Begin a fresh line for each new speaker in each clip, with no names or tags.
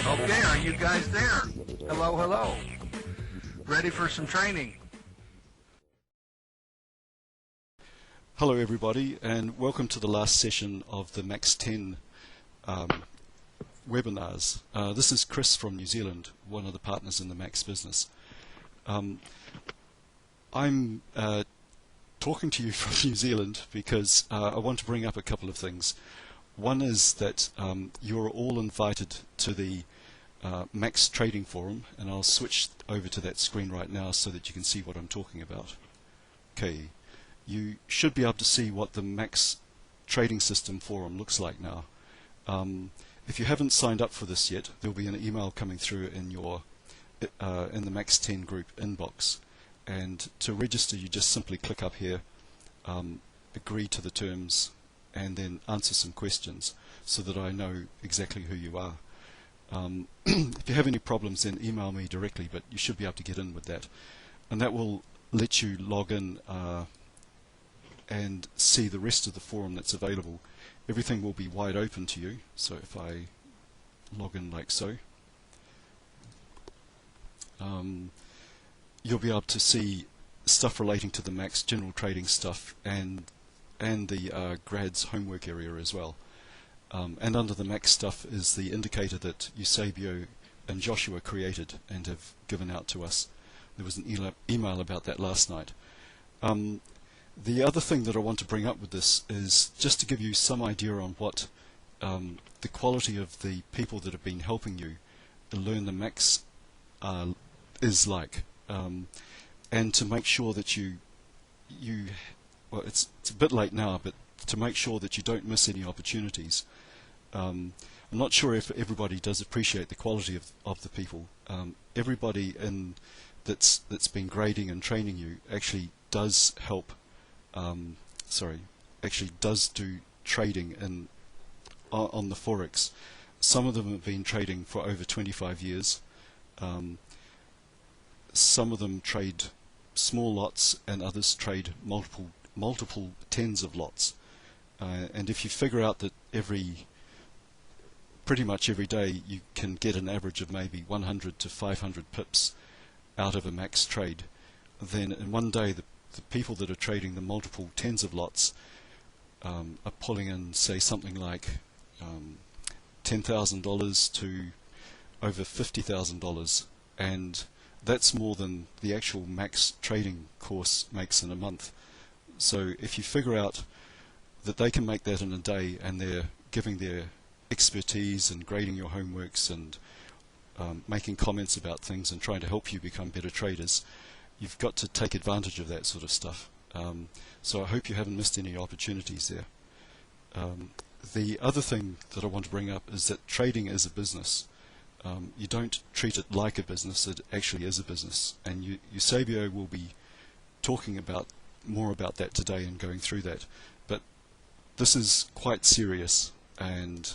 Okay, are you guys there? Hello, hello. Ready for some training?
Hello everybody, and welcome to the last session of the Max 10 webinars. This is Chris from New Zealand, one of the partners in the Max business. I'm talking to you from New Zealand because I want to bring up a couple of things. One is that you're all invited to the Max Trading Forum, and I'll switch over to that screen right now so that you can see what I'm talking about. Okay, you should be able to see what the Max Trading System Forum looks like now. If you haven't signed up for this yet, there'll be an email coming through in your in the Max 10 group inbox, and to register you just simply click up here, agree to the terms, and then answer some questions so that I know exactly who you are. If you have any problems, then email me directly, but you should be able to get in with that, and that will let you log in and see the rest of the forum that's available. Everything will be wide open to you, so if I log in like so, you'll be able to see stuff relating to the Max general trading stuff and the grads homework area as well. And under the Max stuff is the indicator that Eusebio and Joshua created and have given out to us. There was an email about that last night. The other thing that I want to bring up with this is just to give you some idea on what the quality of the people that have been helping you learn the Max is like, and to make sure that well, it's a bit late now, but to make sure that you don't miss any opportunities. I'm not sure if everybody does appreciate the quality of the people. Everybody that's been grading and training you actually does help. Actually does do trading on the Forex. Some of them have been trading for over 25 years. Some of them trade small lots, and others trade multiple tens of lots. And if you figure out that pretty much every day you can get an average of maybe 100 to 500 pips out of a Max trade, then in one day the people that are trading the multiple tens of lots are pulling in, say, something like $10,000 to over $50,000, and that's more than the actual Max trading course makes in a month. So if you figure out that they can make that in a day, and they're giving their expertise and grading your homeworks and making comments about things and trying to help you become better traders, you've got to take advantage of that sort of stuff. So I hope you haven't missed any opportunities there. The other thing that I want to bring up is that trading is a business. You don't treat it like a business, it actually is a business. And Eusebio will be talking more about that today and going through that. But this is quite serious, and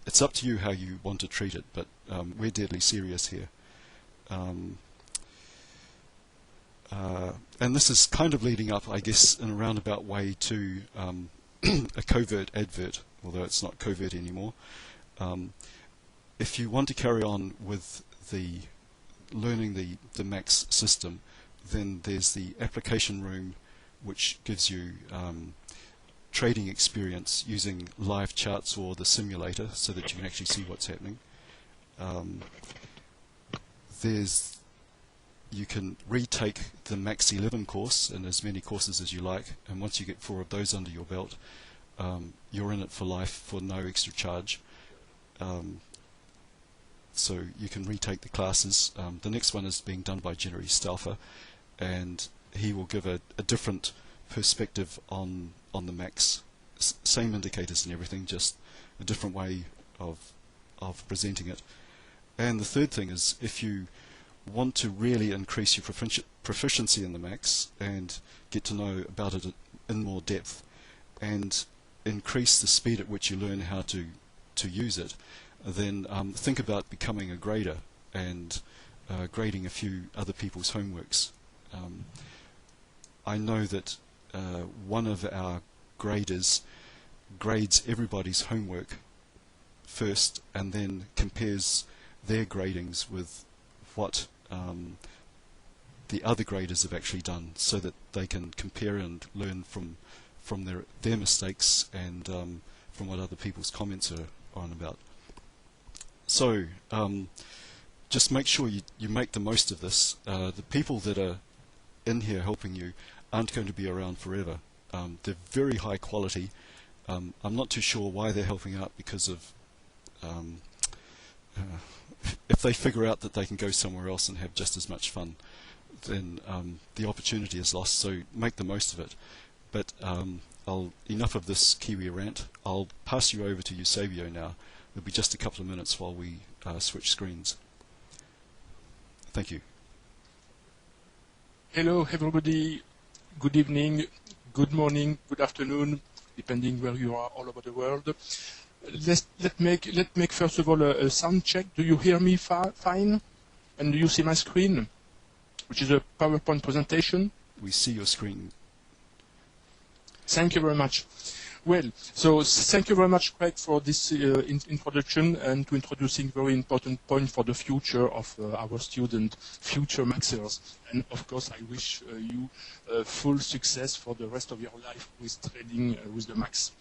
it's up to you how you want to treat it, but we're deadly serious here. And this is kind of leading up, I guess, in a roundabout way to a covert advert, although it's not covert anymore. If you want to carry on with learning the Max system, then there's the application room, which gives you trading experience using live charts or the simulator so that you can actually see what's happening. You can retake the Max 11 course in as many courses as you like, and once you get 4 of those under your belt, you're in it for life for no extra charge. So you can retake the classes. The next one is being done by Jerry Stauffer, and he will give a different perspective on the Max. Same indicators and everything, just a different way of presenting it. And the third thing is, if you want to really increase your proficiency in the Max and get to know about it in more depth and increase the speed at which you learn how to use it, then think about becoming a grader and grading a few other people's homeworks. I know that one of our graders grades everybody's homework first and then compares their gradings with what the other graders have actually done, so that they can compare and learn from their mistakes and from what other people's comments are on about. So just make sure you make the most of this. The people that are in here helping you aren't going to be around forever. They're very high quality. I'm not too sure why they're helping out, because of if they figure out that they can go somewhere else and have just as much fun, then the opportunity is lost, so make the most of it. But enough of this Kiwi rant. I'll pass you over to Eusebio now. It'll be just a couple of minutes while we switch screens. Thank you.
Hello everybody, good evening, good morning, good afternoon, depending where you are all over the world. Let's make first of all a sound check. Do you hear me fine? And do you see my screen, which is a PowerPoint presentation?
We see your screen.
Thank you very much. Well, so thank you very much, Craig, for this introduction and to introducing very important point for the future of our student, future Maxers. And of course, I wish you full success for the rest of your life with trading with the Max.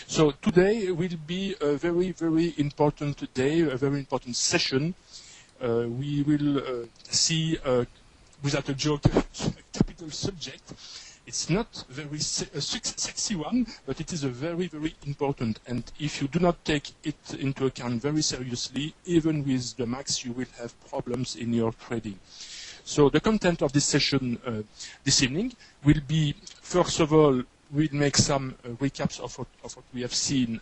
So today will be a very, very important day, a very important session. We will see, without a joke, a capital subject. It's not very sexy one, but it is a very, very important. And if you do not take it into account very seriously, even with the Max, you will have problems in your trading. So the content of this session this evening will be, first of all, we'll make some recaps of what we have seen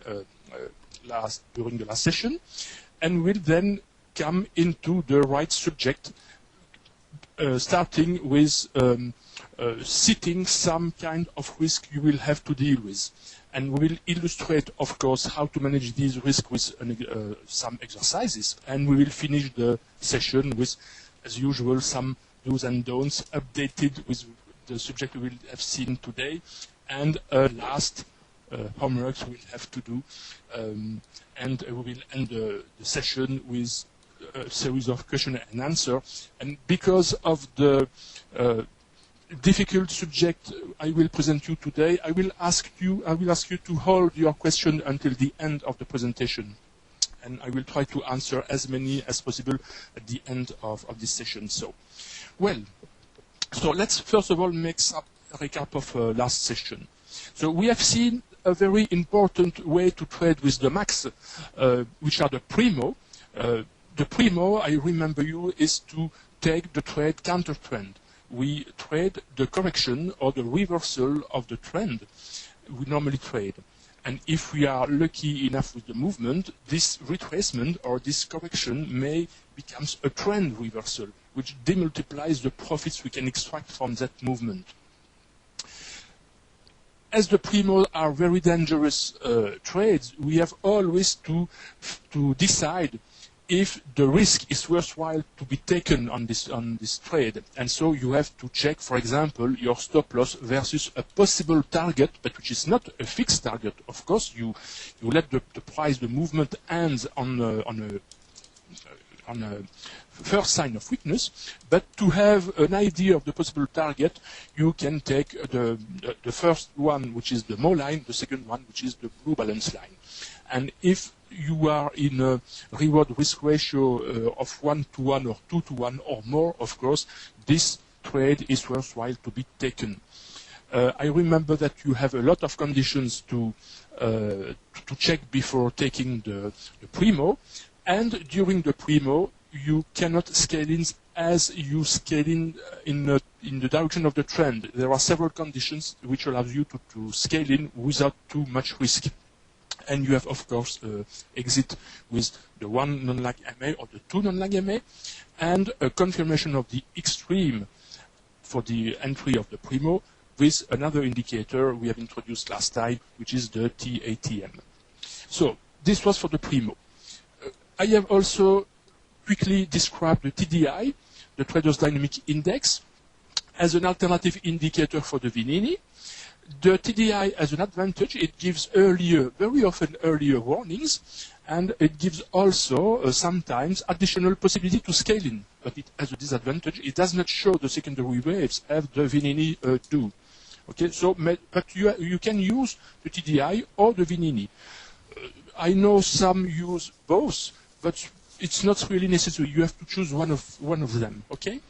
during the last session, and we'll then come into the right subject, starting with citing some kind of risk you will have to deal with. And we will illustrate, of course, how to manage these risks with some exercises. And we will finish the session with, as usual, some do's and don'ts updated with the subject we will have seen today. And last homeworks we'll have to do. And we will end the session with a series of question and answer. And because of the difficult subject I will present you today, I will ask you to hold your question until the end of the presentation, and I will try to answer as many as possible at the end of this session. So let's first of all make a recap of last session. So we have seen a very important way to trade with the Max, which are the Primo. The Primo, I remember you, is to take the trade counter trend. We trade the correction or the reversal of the trend we normally trade. And if we are lucky enough with the movement, this retracement or this correction may become a trend reversal, which demultiplies the profits we can extract from that movement. As the Primos are very dangerous trades, we have always to decide if the risk is worthwhile to be taken on this trade. And so you have to check, for example, your stop loss versus a possible target, but which is not a fixed target. Of course, you let the price, the movement ends on a first sign of weakness, but to have an idea of the possible target, you can take the first one, which is the Mo line, the second one, which is the blue balance line. And if you are in a reward-risk ratio of 1-to-1 or 2-to-1 or more, of course, this trade is worthwhile to be taken. I remember that you have a lot of conditions to check before taking the Primo, and during the Primo, you cannot scale in as you scale in the direction of the trend. There are several conditions which allow you to scale in without too much risk. And you have, of course, exit with the 1 non-lag MA or the 2 non-lag MA, and a confirmation of the extreme for the entry of the Primo with another indicator we have introduced last time, which is the TATM. So this was for the Primo. I have also quickly described the TDI, the Traders Dynamic Index, as an alternative indicator for the Vinini. The TDI has an advantage. It gives very often earlier warnings, and it gives also sometimes additional possibility to scale in. But it has a disadvantage. It does not show the secondary waves as the Vinini do. Okay, so but you can use the TDI or the Vinini. I know some use both, but it's not really necessary. You have to choose one of them. Okay,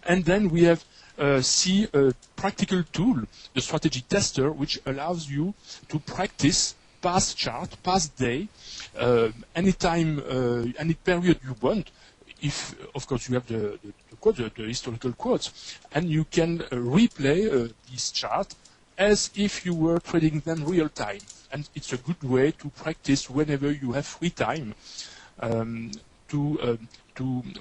and then we have see a practical tool, the strategy tester, which allows you to practice past chart, past day, anytime, any period you want. If, of course, you have the historical quotes, and you can replay this chart as if you were trading them real time. And it's a good way to practice whenever you have free time to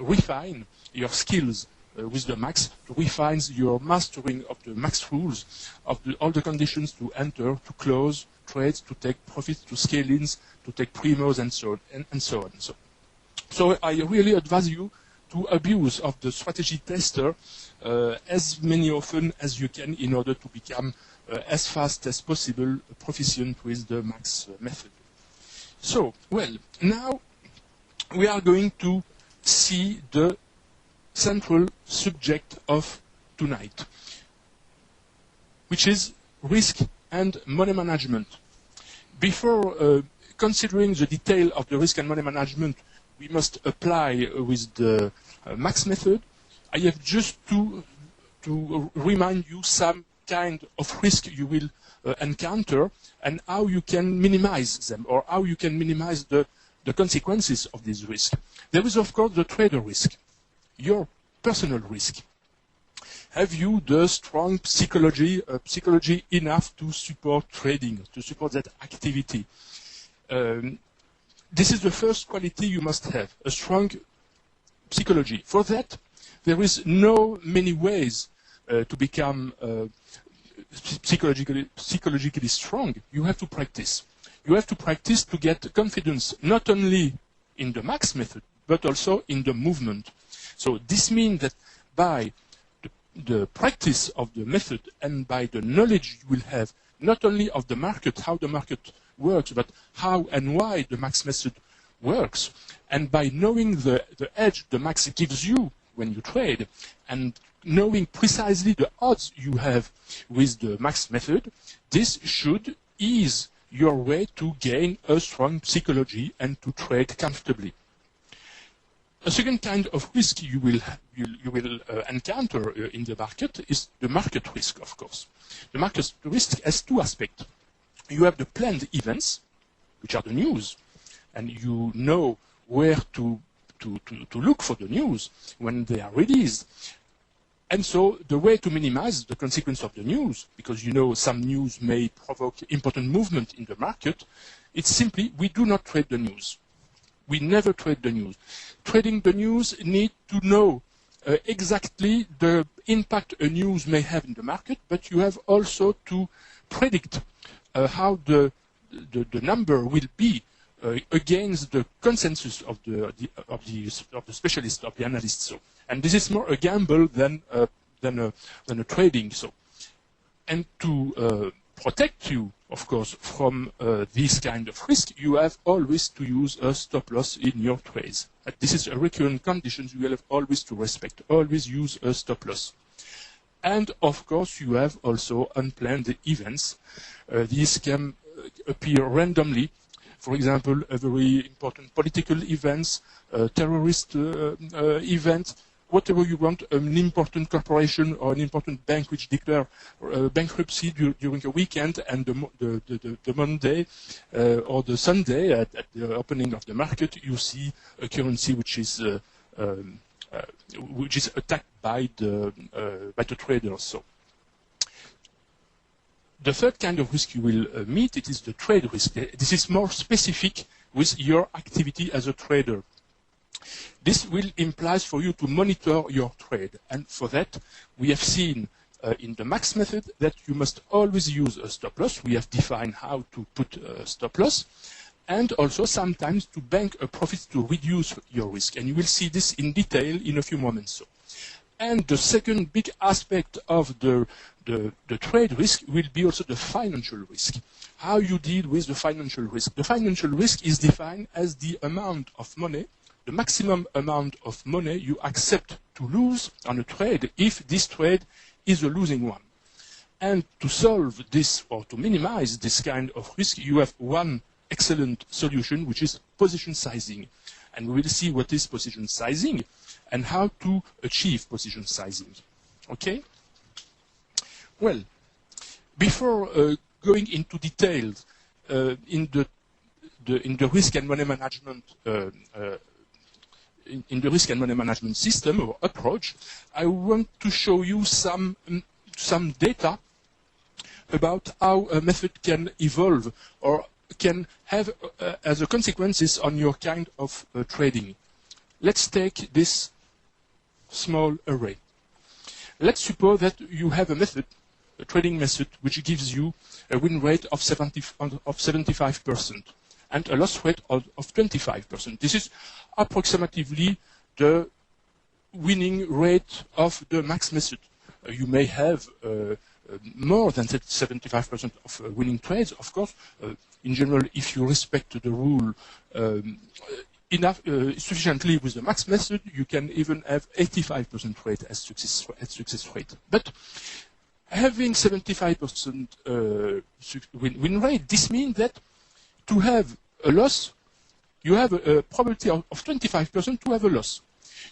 refine your skills with the max, to refine your mastering of the max rules, of all the conditions to enter, to close trades, to take profits, to scale-ins, to take primos, and so on, and so on. So I really advise you to abuse of the strategy tester as many often as you can in order to become as fast as possible proficient with the max method. So, well, now we are going to see the central subject of tonight, which is risk and money management. Before considering the detail of the risk and money management we must apply with the max method, I have just to remind you some kind of risk you will encounter and how you can minimize them, or how you can minimize the consequences of this risk. There is, of course, the trader risk, your personal risk. Have you the strong psychology enough to support trading, to support that activity? This is the first quality you must have, a strong psychology. For that, there is no many ways to become psychologically strong. You have to practice. You have to practice to get confidence not only in the max method, but also in the movement. So this means that by the practice of the method and by the knowledge you will have not only of the market, how the market works, but how and why the max method works, and by knowing the edge the max gives you when you trade, and knowing precisely the odds you have with the max method, this should ease your way to gain a strong psychology and to trade comfortably. A second kind of risk you will encounter in the market is the market risk, of course. The market risk has two aspects. You have the planned events, which are the news, and you know where to look for the news when they are released. And so the way to minimize the consequence of the news, because you know some news may provoke important movement in the market, it's simply we do not trade the news. We never trade the news. Trading the news need to know exactly the impact a news may have in the market, but you have also to predict how the number will be against the consensus of the specialists, of the analysts. So, and this is more a gamble than a trading. So, and to protect you, of course, from this kind of risk, you have always to use a stop loss in your trades. This is a recurrent condition you will have always to respect. Always use a stop loss. And of course, you have also unplanned events. These can appear randomly. For example, a very important political events, terrorist event, whatever you want, an important corporation or an important bank which declare bankruptcy during a weekend, and the Monday or the Sunday at the opening of the market, you see a currency which is attacked by the traders. So, the third kind of risk you will meet, it is the trade risk. This is more specific with your activity as a trader. This will imply for you to monitor your trade, and for that we have seen in the max method that you must always use a stop loss. We have defined how to put a stop loss, and also sometimes to bank a profit to reduce your risk, and you will see this in detail in a few moments. So, And the second big aspect of the trade risk will be also the financial risk. How you deal with the financial risk. The financial risk is defined as the amount of money, the maximum amount of money you accept to lose on a trade if this trade is a losing one. And to solve this or to minimize this kind of risk, you have one excellent solution, which is position sizing. And we will see what is position sizing and how to achieve position sizing. Okay? Well, before going into details in the risk and money management in the risk and money management system or approach, I want to show you some data about how a method can evolve or can have as a consequences on your kind of trading. Let's take this small array. Let's suppose that you have a method, a trading method, which gives you a win rate of 75% and a loss rate of 25%. This is approximately the winning rate of the max method. You may have more than 75% of winning trades, of course. In general, if you respect the rule sufficiently with the max method, you can even have 85% rate as success rate. But having 75% win rate, this means that to have a loss, you have a probability of 25% to have a loss.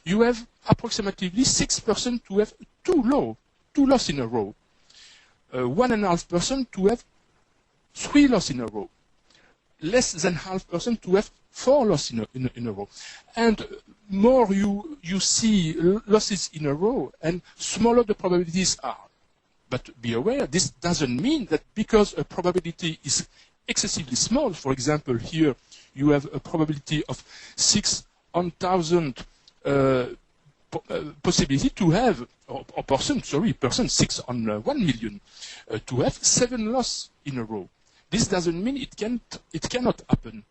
You have approximately 6% to have two losses in a row. 1.5% to have 3 losses in a row. Less than 0.5% to have 4 losses in a row. And more you see losses in a row, and smaller the probabilities are. But be aware, this doesn't mean that because a probability is excessively small, for example, here you have a probability of 6 on 1,000 possibility to have, or person, 6 on 1 million, to have 7 losses in a row. This doesn't mean it cannot happen.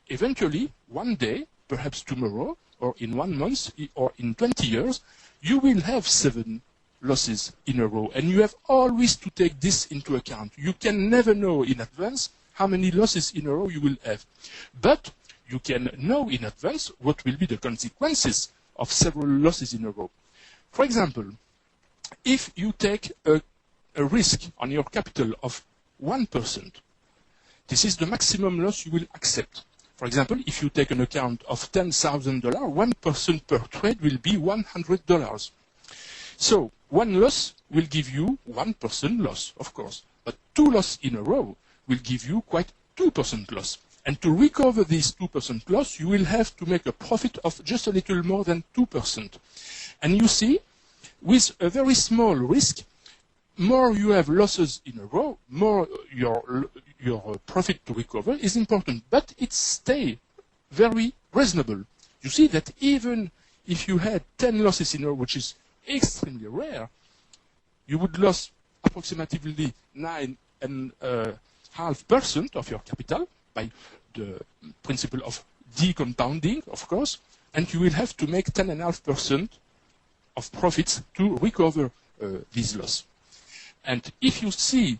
Eventually, one day, perhaps tomorrow, or in 1 month, or in 20 years, you will have 7 losses in a row. And you have always to take this into account. You can never know in advance how many losses in a row you will have. But you can know in advance what will be the consequences of several losses in a row. For example, if you take a risk on your capital of 1%, this is the maximum loss you will accept. For example, if you take an account of $10,000, 1% per trade will be $100. So, 1 loss will give you 1% loss, of course. But 2 losses in a row will give you quite 2% loss. And to recover this 2% loss, you will have to make a profit of just a little more than 2%. And you see, with a very small risk, more you have losses in a row, more your profit to recover is important. But it stays very reasonable. You see that even if you had 10 losses in a row, which is extremely rare, you would lose approximately 9.5% of your capital by the principle of decompounding, of course, and you will have to make 10.5% of profits to recover this loss. And if you see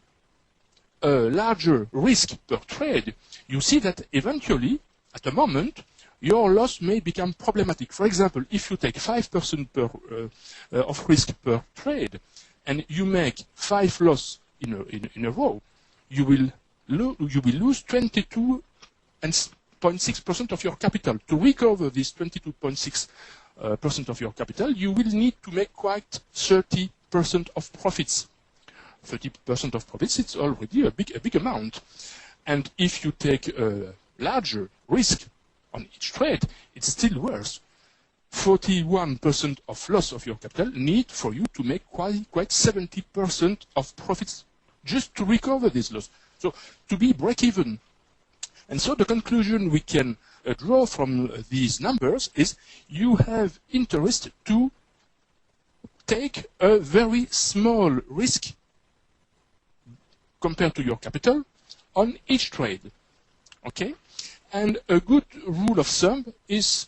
a larger risk per trade, you see that eventually, at a moment, your loss may become problematic. For example, if you take 5% of risk per trade, and you make 5 losses in a row, you will lose 22.6% of your capital. To recover this 22.6% of your capital, you will need to make quite 30% of profits. 30% of profits, it's already a big amount. And if you take a larger risk on each trade, it's still worse. 41% of loss of your capital need for you to make quite 70% of profits just to recover this loss. So to be break-even. And so the conclusion we can draw from these numbers is you have interest to take a very small risk compared to your capital on each trade. Okay? And a good rule of thumb is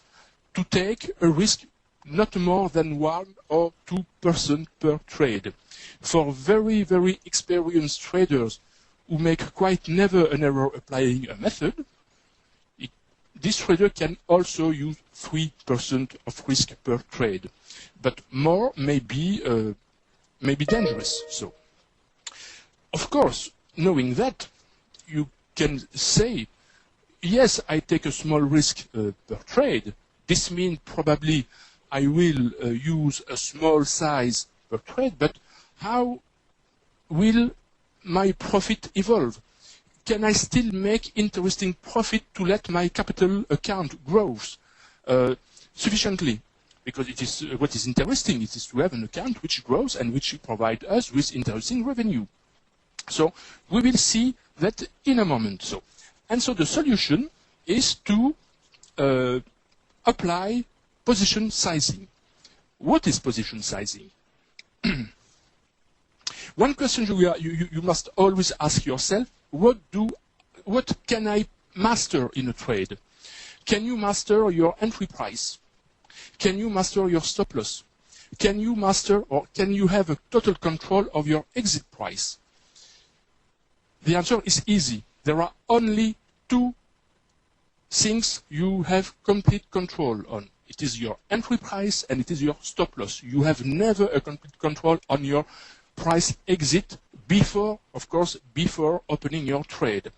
to take a risk not more than 1 or 2% per trade. For very, very experienced traders who make quite never an error applying a method, this trader can also use 3% of risk per trade. But more may be dangerous. So, of course, knowing that, you can say, yes, I take a small risk per trade. This means probably I will use a small size per trade, but how will my profit evolve? Can I still make interesting profit to let my capital account grow sufficiently? Because it is what is interesting is to have an account which grows and which provides us with interesting revenue. So we will see that in a moment. So the solution is to apply position sizing. What is position sizing? One question you must always ask yourself: what can I master in a trade? Can you master your entry price? Can you master your stop loss? Can you master or can you have a total control of your exit price? The answer is easy. There are only two things you have complete control on. It is your entry price and it is your stop loss. You have never a complete control on your price exit before opening your trade.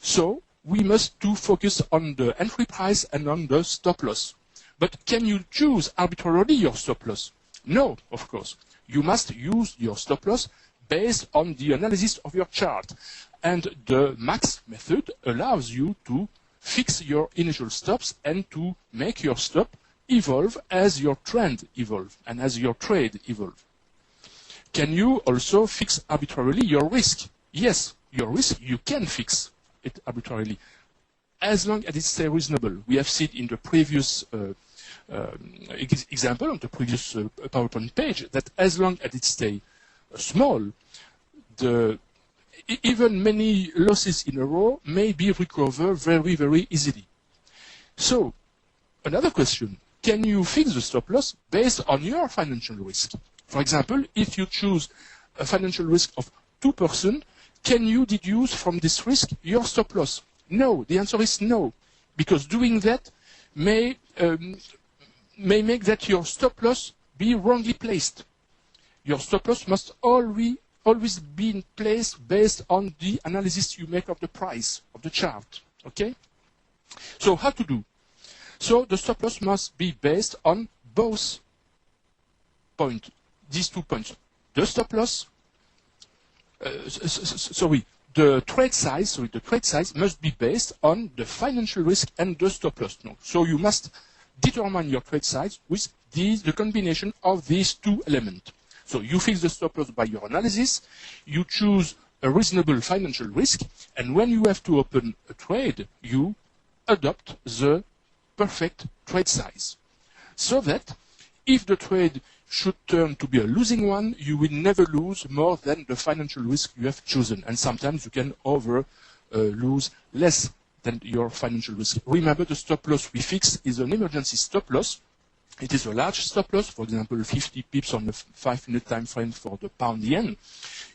So we must focus on the entry price and on the stop loss. But can you choose arbitrarily your stop loss? No, of course. You must use your stop loss based on the analysis of your chart. And the max method allows you to fix your initial stops and to make your stop evolve as your trend evolves and as your trade evolves. Can you also fix arbitrarily your risk? Yes, your risk, you can fix it arbitrarily, as long as it stays reasonable. We have seen in the previous example, on the previous PowerPoint page, that as long as it stays small, even many losses in a row may be recovered very, very easily. So, another question, can you fix the stop loss based on your financial risk? For example, if you choose a financial risk of 2%, can you deduce from this risk your stop loss? No, the answer is no, because doing that may make that your stop loss be wrongly placed. Your stop loss must always be in place based on the analysis you make of the price, of the chart. Okay? So how to do? So the stop loss must be based on both points, these 2 points. The stop loss, the trade size must be based on the financial risk and the stop loss. No. So you must determine your trade size with the combination of these two elements. So you fix the stop loss by your analysis, you choose a reasonable financial risk, and when you have to open a trade, you adopt the perfect trade size. So that if the trade should turn to be a losing one, you will never lose more than the financial risk you have chosen. And sometimes you can lose less than your financial risk. Remember, the stop loss we fix is an emergency stop loss. It is a large stop loss, for example, 50 pips on the 5-minute time frame for the pound-yen,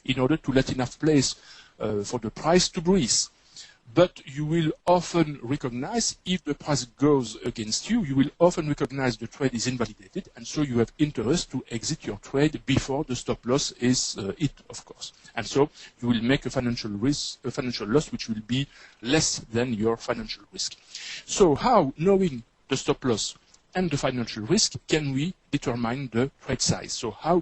in order to let enough place for the price to breathe. But you will often recognize, if the price goes against you, you will often recognize the trade is invalidated, and so you have interest to exit your trade before the stop loss is hit, of course. And so you will make a financial loss which will be less than your financial risk. So how, knowing the stop loss and the financial risk, can we determine the trade size? So how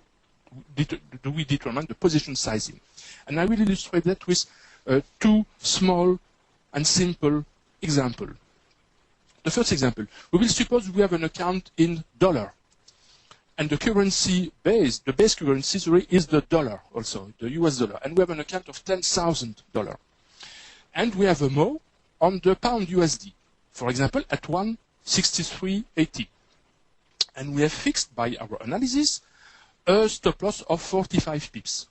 do we determine the position sizing? And I will illustrate that with two small and simple example. The first example, we will suppose we have an account in dollar, and the base currency is the dollar also, the US dollar, and we have an account of $10,000. And we have a MO on the pound USD, for example, at 163.80. And we have fixed by our analysis a stop loss of 45 pips.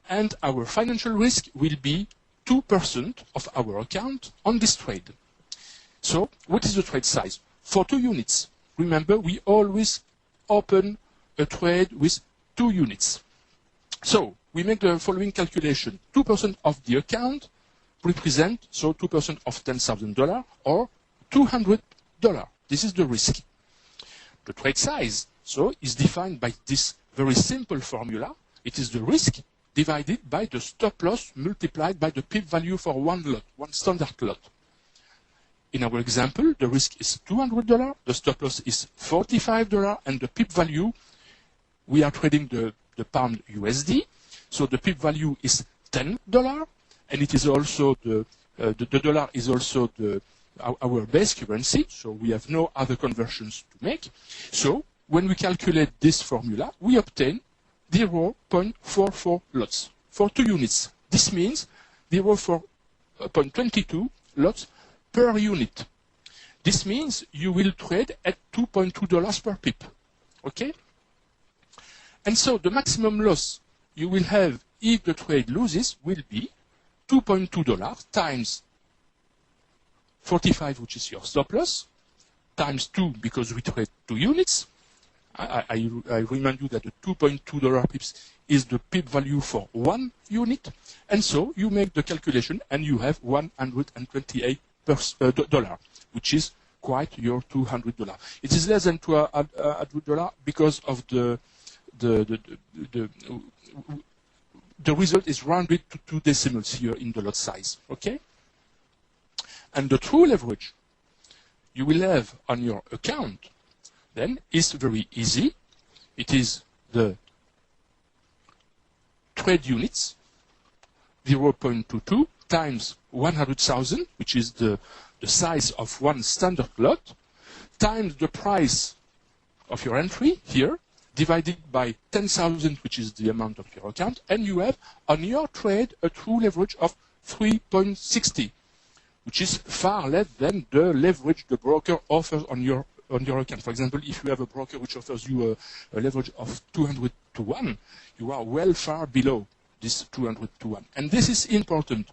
And our financial risk will be 2% of our account on this trade. So, what is the trade size? For 2 units. Remember, we always open a trade with 2 units. So we make the following calculation. 2% of the account represent, so 2% of $10,000 or $200. This is the risk. The trade size, so, is defined by this very simple formula. It is the risk divided by the stop loss multiplied by the pip value for one lot, one standard lot. In our example, the risk is $200, the stop loss is $45, and the pip value, we are trading the pound USD, so the pip value is $10, and it is also the dollar is also our base currency, so we have no other conversions to make. So when we calculate this formula, we obtain 0.44 lots for 2 units. This means 0.22 lots per unit. This means you will trade at $2.2 per pip. Okay? And so the maximum loss you will have if the trade loses will be $2.2 times 45, which is your stop loss, times 2 because we trade 2 units. I remind you that the $2.2 pips is the pip value for 1 unit. And so you make the calculation and you have $128, which is quite your $200. It is less than $200 because of the result is rounded to 2 decimals here in the lot size. Okay? And the true leverage you will have on your account then is very easy. It is the trade units, 0.22 times 100,000, which is the size of one standard lot, times the price of your entry here, divided by 10,000, which is the amount of your account, and you have on your trade a true leverage of 3.60, which is far less than the leverage the broker offers on your account. For example, if you have a broker which offers you a leverage of 200 to 1, you are well far below this 200 to 1. And this is important.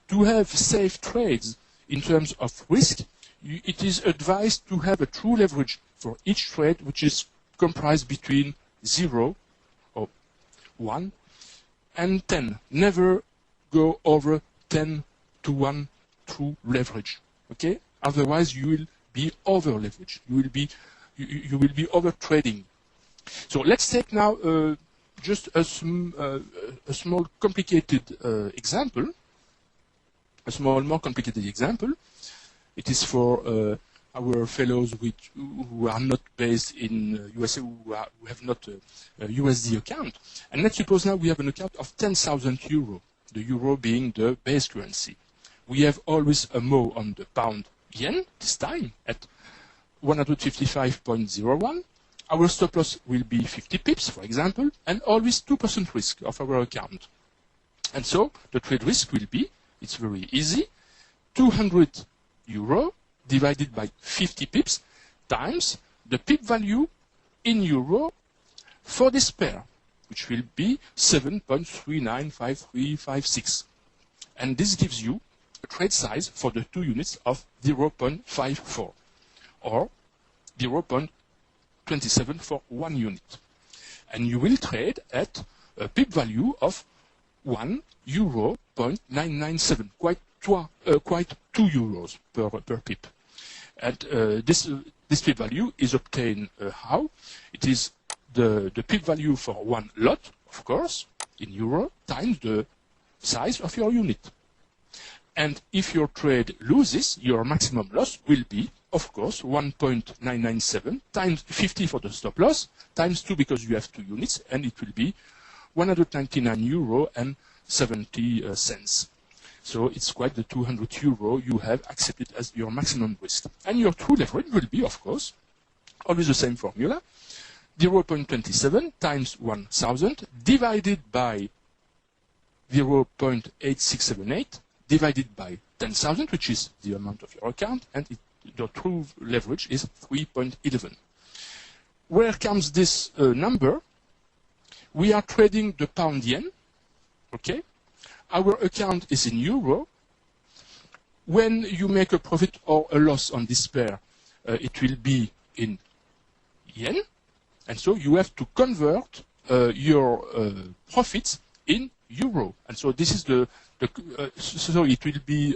To have safe trades in terms of risk, it is advised to have a true leverage for each trade, which is comprised between 0 or 1 and 10. Never go over 10 to 1 true leverage. Okay? Otherwise, you will be over leveraged. You will be over trading. So let's take now just a small complicated example. A small, more complicated example. It is for our fellows who are not based in USA, who have not a USD account. And let's suppose now we have an account of 10,000 euro, the euro being the base currency. We have always a MO on the pound yen, this time at 155.01. Our stop loss will be 50 pips, for example, and always 2% risk of our account. And so the trade risk will be, it's very easy, 200 euro divided by 50 pips times the pip value in euro for this pair, which will be 7.395356. And this gives you a trade size for the 2 units of 0.54 or 0.27 for 1 unit. And you will trade at a pip value of €1.997, quite 2 euros per pip. And this pip value is obtained how? It is the pip value for 1 lot, of course, in euro, times the size of your unit. And if your trade loses, your maximum loss will be, of course, 1.997 times 50 for the stop loss, times 2 because you have 2 units, and it will be €199.70. So it's quite the 200 euro you have accepted as your maximum risk. And your true leverage will be, of course, always the same formula, 0.27 times 1,000 divided by 0.8678 divided by 10,000, which is the amount of your account, and your true leverage is 3.11. Where comes this number? We are trading the pound yen, okay? Our account is in euro. When you make a profit or a loss on this pair, it will be in yen. And so you have to convert your profits in euro. And so this is so it will be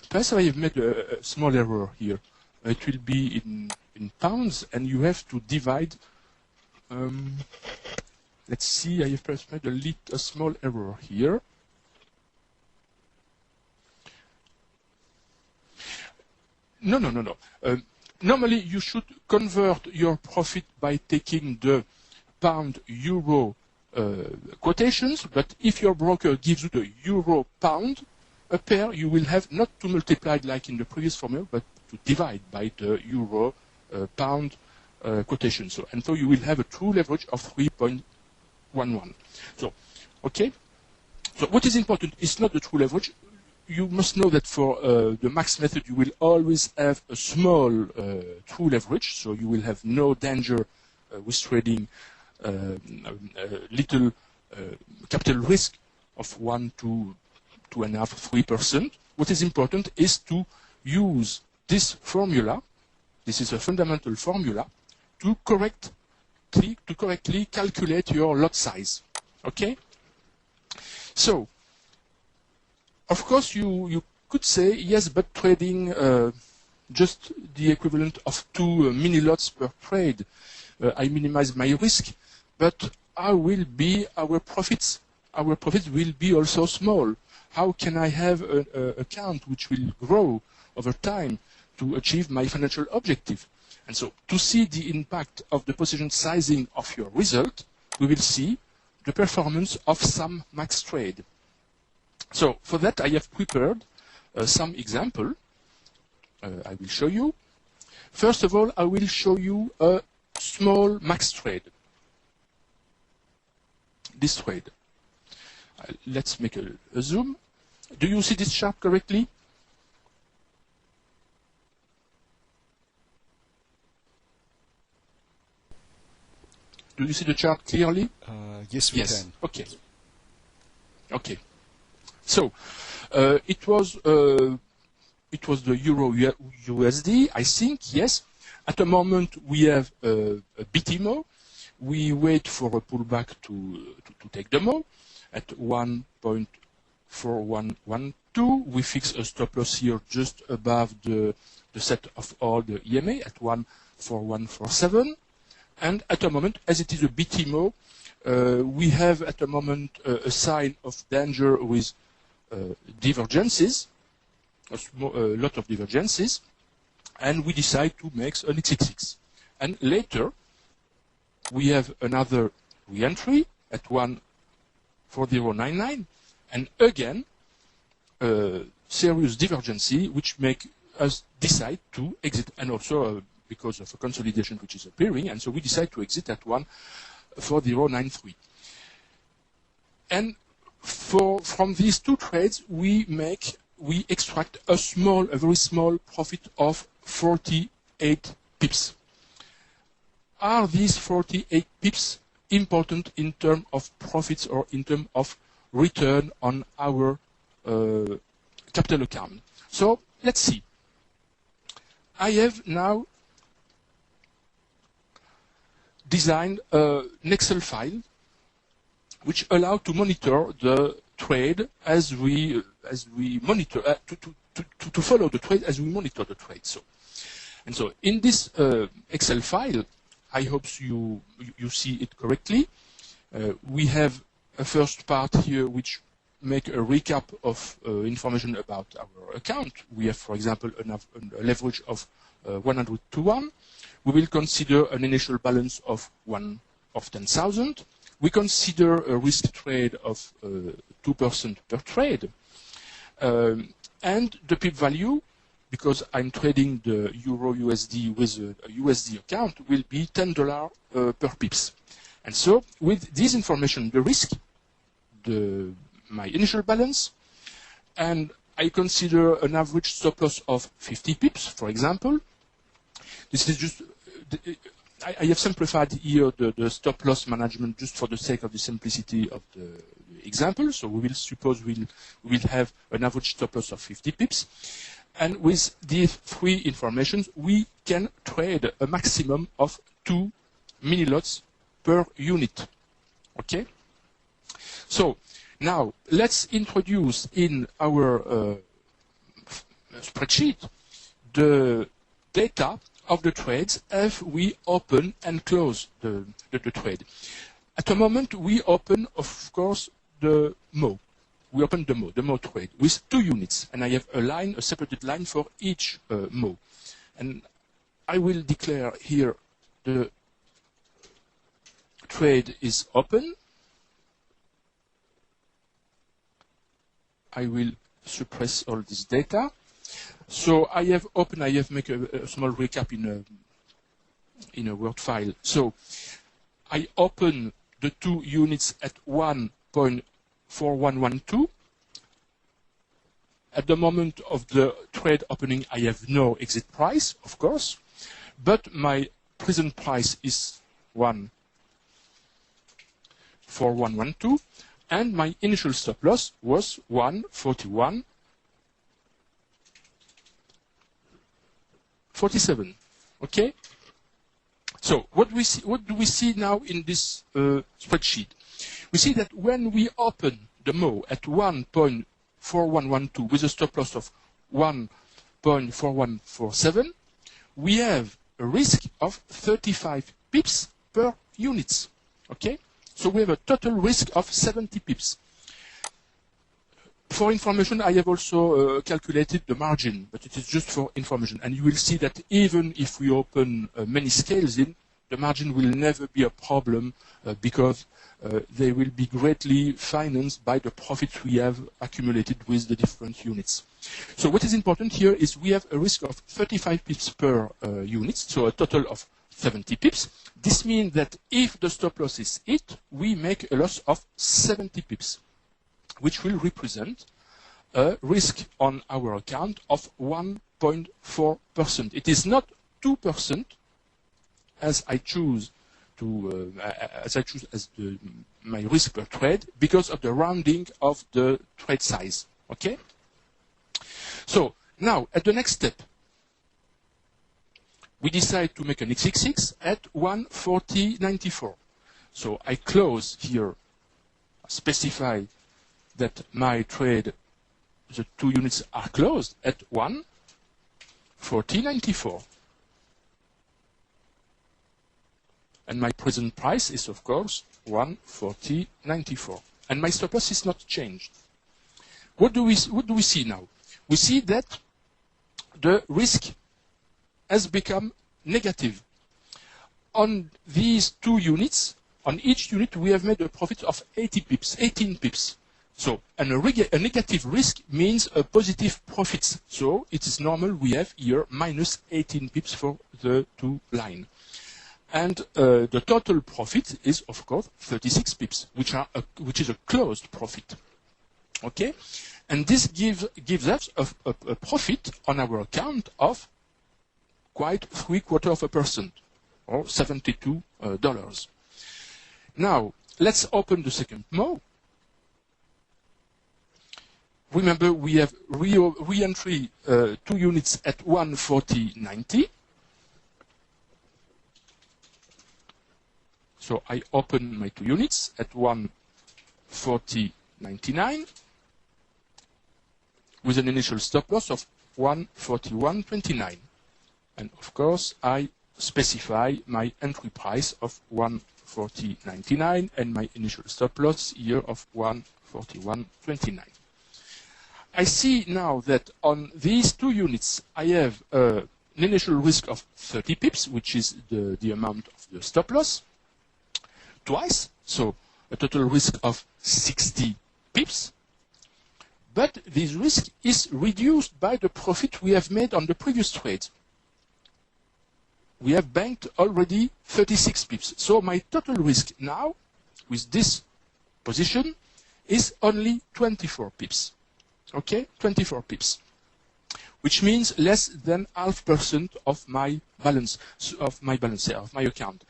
perhaps I have made a small error here. It will be in pounds, and you have to divide. Let's see, I have perhaps made a small error here. No. Normally, you should convert your profit by taking the pound-euro quotations, but if your broker gives you the euro-pound a pair, you will have not to multiply like in the previous formula, but to divide by the euro-pound quotation. And so you will have a true leverage of 3.11. So, okay. So what is important is not the true leverage. You must know that for the max method, you will always have a small true leverage, so you will have no danger with trading little capital risk of 1 to 2.5%, 3%. What is important is to use this formula. This is a fundamental formula to correctly calculate your lot size. Okay? So, of course, you could say, yes, but trading just the equivalent of 2 mini lots per trade, I minimize my risk, but how will be our profits? Our profits will be also small. How can I have an account which will grow over time to achieve my financial objective? And so, to see the impact of the position sizing of your result, we will see the performance of some max trade. So for that, I have prepared some example. I will show you. First of all, I will show you a small max trade. This trade. Let's make a zoom. Do you see this chart correctly? Do you see the chart clearly?
Yes, we can.
Okay. Okay. So it was the euro USD. I think, yes. At the moment we have a BTMO. We wait for a pullback to take the MO at 1.4112. We fix a stop loss here just above the set of all the EMA at 1.4147. And at the moment, as it is a BTMO, we have at the moment a sign of danger with divergences, a lot of divergences, and we decide to make an XXX. And later, we have another re-entry at 1.4099, and again, serious divergency, which make us decide to exit, and also because of a consolidation which is appearing, and so we decide to exit at 1.4093. And from these two trades, we extract a very small profit of 48 pips. Are these 48 pips important in terms of profits or in terms of return on our capital account? So let's see. I have now designed an Excel file which allows to monitor the trade as we monitor to follow the trade as we monitor the trade. So in this Excel file, I hope you see it correctly. We have a first part here which make a recap of information about our account. We have, for example, a leverage of 100 to 1. We will consider an initial balance of 10,000. We consider a risk trade of 2% per trade. And the pip value, because I'm trading the Euro USD with a USD account, will be $10 per pips. And so with this information, the risk, my initial balance, and I consider an average stop loss of 50 pips, for example. This is just, I have simplified here the stop loss management just for the sake of the simplicity of the example. So we will suppose we will have an average stop loss of 50 pips. And with these three informations, we can trade a maximum of 2 millilots per unit. Okay? So now let's introduce in our spreadsheet the data of the trades as we open and close the trade. At the moment, we open, of course, the MO. We open the MO trade with 2 units, and I have a separated line for each MO. And I will declare here the trade is open. I will suppress all this data. So I have opened, I have made a small recap in a Word file. So I open the 2 units at 1.4112. At the moment of the trade opening, I have no exit price, of course, but my present price is 1.4112, and my initial stop loss was 1.4147. Okay. So what do we see now in this spreadsheet? We see that when we open the MO at 1.4112 with a stop loss of 1.4147, we have a risk of 35 pips per unit. Okay? So we have a total risk of 70 pips. For information, I have also calculated the margin, but it is just for information. And you will see that even if we open many scales in, the margin will never be a problem because they will be greatly financed by the profits we have accumulated with the different units. So what is important here is we have a risk of 35 pips per unit, so a total of 70 pips. This means that if the stop loss is hit, we make a loss of 70 pips, which will represent a risk on our account of 1.4%. It is not 2% as I choose as my risk per trade because of the rounding of the trade size. Okay? So now at the next step, we decide to make an XXX at 140.94. So I close here, specify that my trade, the 2 units are closed at 140.94. And my present price is, of course, 140.94. And my stop loss is not changed. What do we see now? We see that the risk has become negative. On these 2 units, on each unit, we have made a profit of 18 pips. So, and a negative risk means a positive profit. So, it is normal we have here minus 18 pips for the 2 line. And the total profit is, of course, 36 pips, which is a closed profit. Okay? And this gives us a profit on our account of quite 0.75%, or $72. Now, let's open the second MO. Remember, we have re-entry 2 units at 140.90. So I open my 2 units at 140.99 with an initial stop loss of 141.29. And of course, I specify my entry price of 140.99 and my initial stop loss here of 141.29. I see now that on these 2 units, I have an initial risk of 30 pips, which is the amount of the stop loss, twice, so a total risk of 60 pips. But this risk is reduced by the profit we have made on the previous trade. We have banked already 36 pips. So my total risk now, with this position, is only 24 pips. Okay, 24 pips, which means less than 0.5% of my balance, of my account.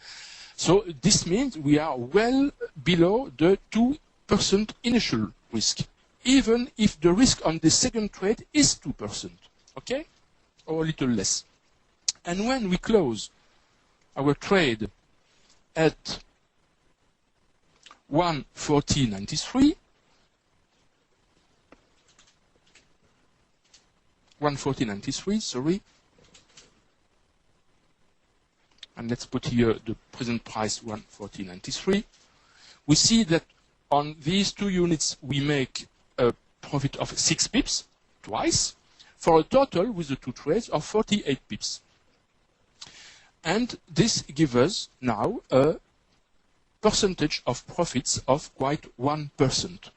So this means we are well below the 2% initial risk, even if the risk on the second trade is 2%. okay, or a little less. And when we close our trade at 140.93, 140.93, sorry, and let's put here the present price 140.93. We see that on these 2 units we make a profit of 6 pips twice, for a total with the 2 trades of 48 pips. And this gives us now a percentage of profits of quite 1%.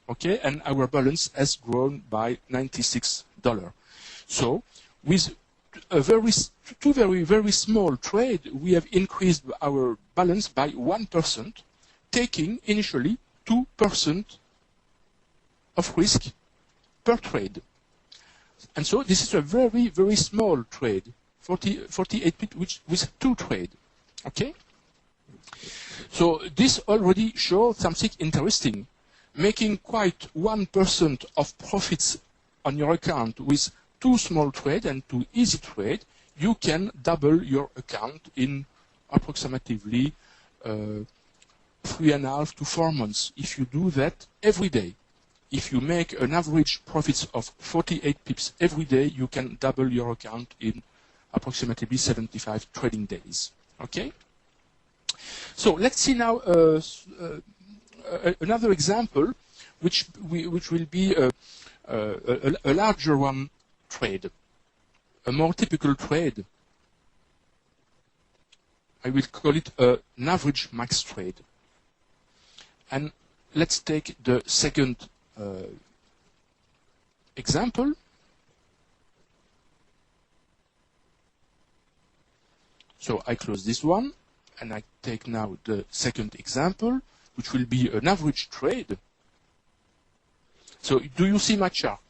Okay, and our balance has grown by $96. So with a very small trade, we have increased our balance by 1%, taking initially 2% of risk per trade. And so this is a very small trade, 48 pips with 2 trades. Okay? So this already shows something interesting. Making quite 1% of profits on your account with 2 small trades and 2 easy trades, you can double your account in approximately 3.5 to 4 months if you do that every day. If you make an average profits of 48 pips every day, you can double your account in approximately 75 trading days. Okay? So let's see now another example, which will be a larger one trade, a more typical trade. I will call it an average max trade. And let's take the second example. So I close this one, and I take now the second example, which will be an average trade. So do you see my chart?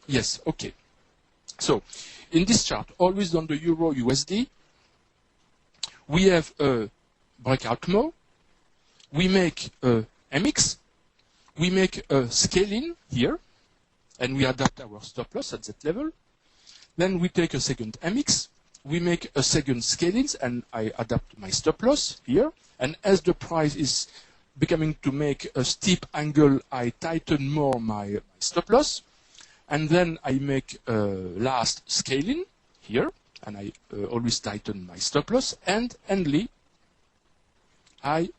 Yes, okay. So in this chart, always on the Euro USD, we have a breakout mode, we make a MX, we make a scale-in here, and we adapt our stop loss at that level. Then we take a second MX, we make a second scale-in, and I adapt my stop loss here. And as the price is becoming to make a steep angle, I tighten more my stop loss. And then I make a last scale-in here, and I always tighten my stop loss. And endly, I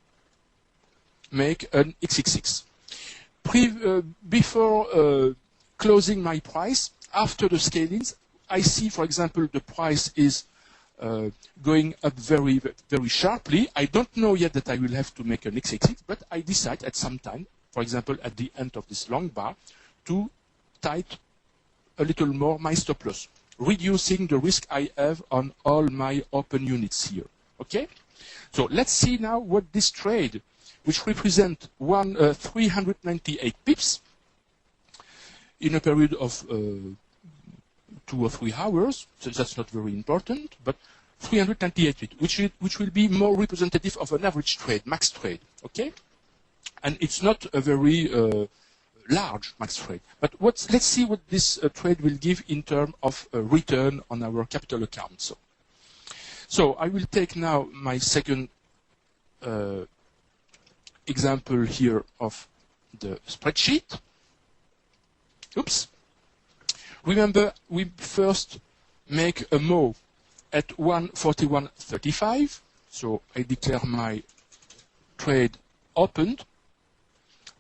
make an XXX. Before closing my price, after the scale-ins, I see, for example, the price is going up very sharply. I don't know yet that I will have to make an XXX, but I decide at some time, for example, at the end of this long bar, to tighten a little more my stop loss, reducing the risk I have on all my open units here. Okay? So let's see now what this trade, which represents 398 pips in a period of 2 or 3 hours, so that's not very important, but 398 pips, which will be more representative of an average trade, max trade, okay? And it's not a very large max trade. But let's see what this trade will give in terms of return on our capital account. So I will take now my second example here of the spreadsheet. Oops. Remember, we first make a move at 141.35. So I declare my trade opened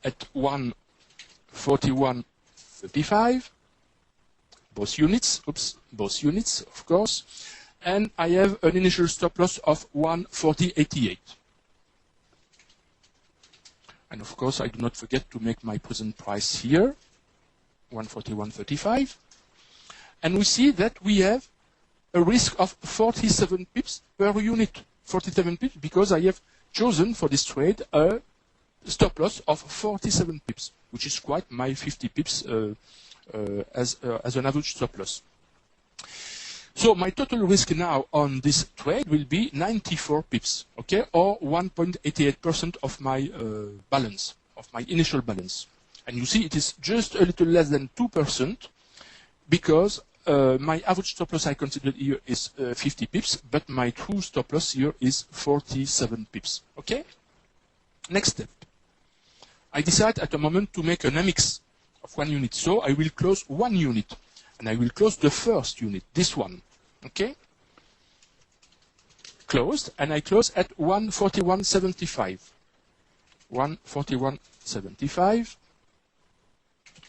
at 141.35. Both units, both units, of course. And I have an initial stop loss of 140.88. And of course, I do not forget to make my present price here, 141.35. And we see that we have a risk of 47 pips per unit. 47 pips because I have chosen for this trade a stop loss of 47 pips, which is quite my 50 pips as an average stop loss. So my total risk now on this trade will be 94 pips, okay, or 1.88% of my balance, of my initial balance. And you see it is just a little less than 2% because my average stop loss I considered here is 50 pips, but my true stop loss here is 47 pips. Okay? Next step. I decide at a moment to make an MX of 1 unit. So I will close 1 unit. And I will close the first unit, this one. Okay? Closed. And I close at 141.75. 141.75.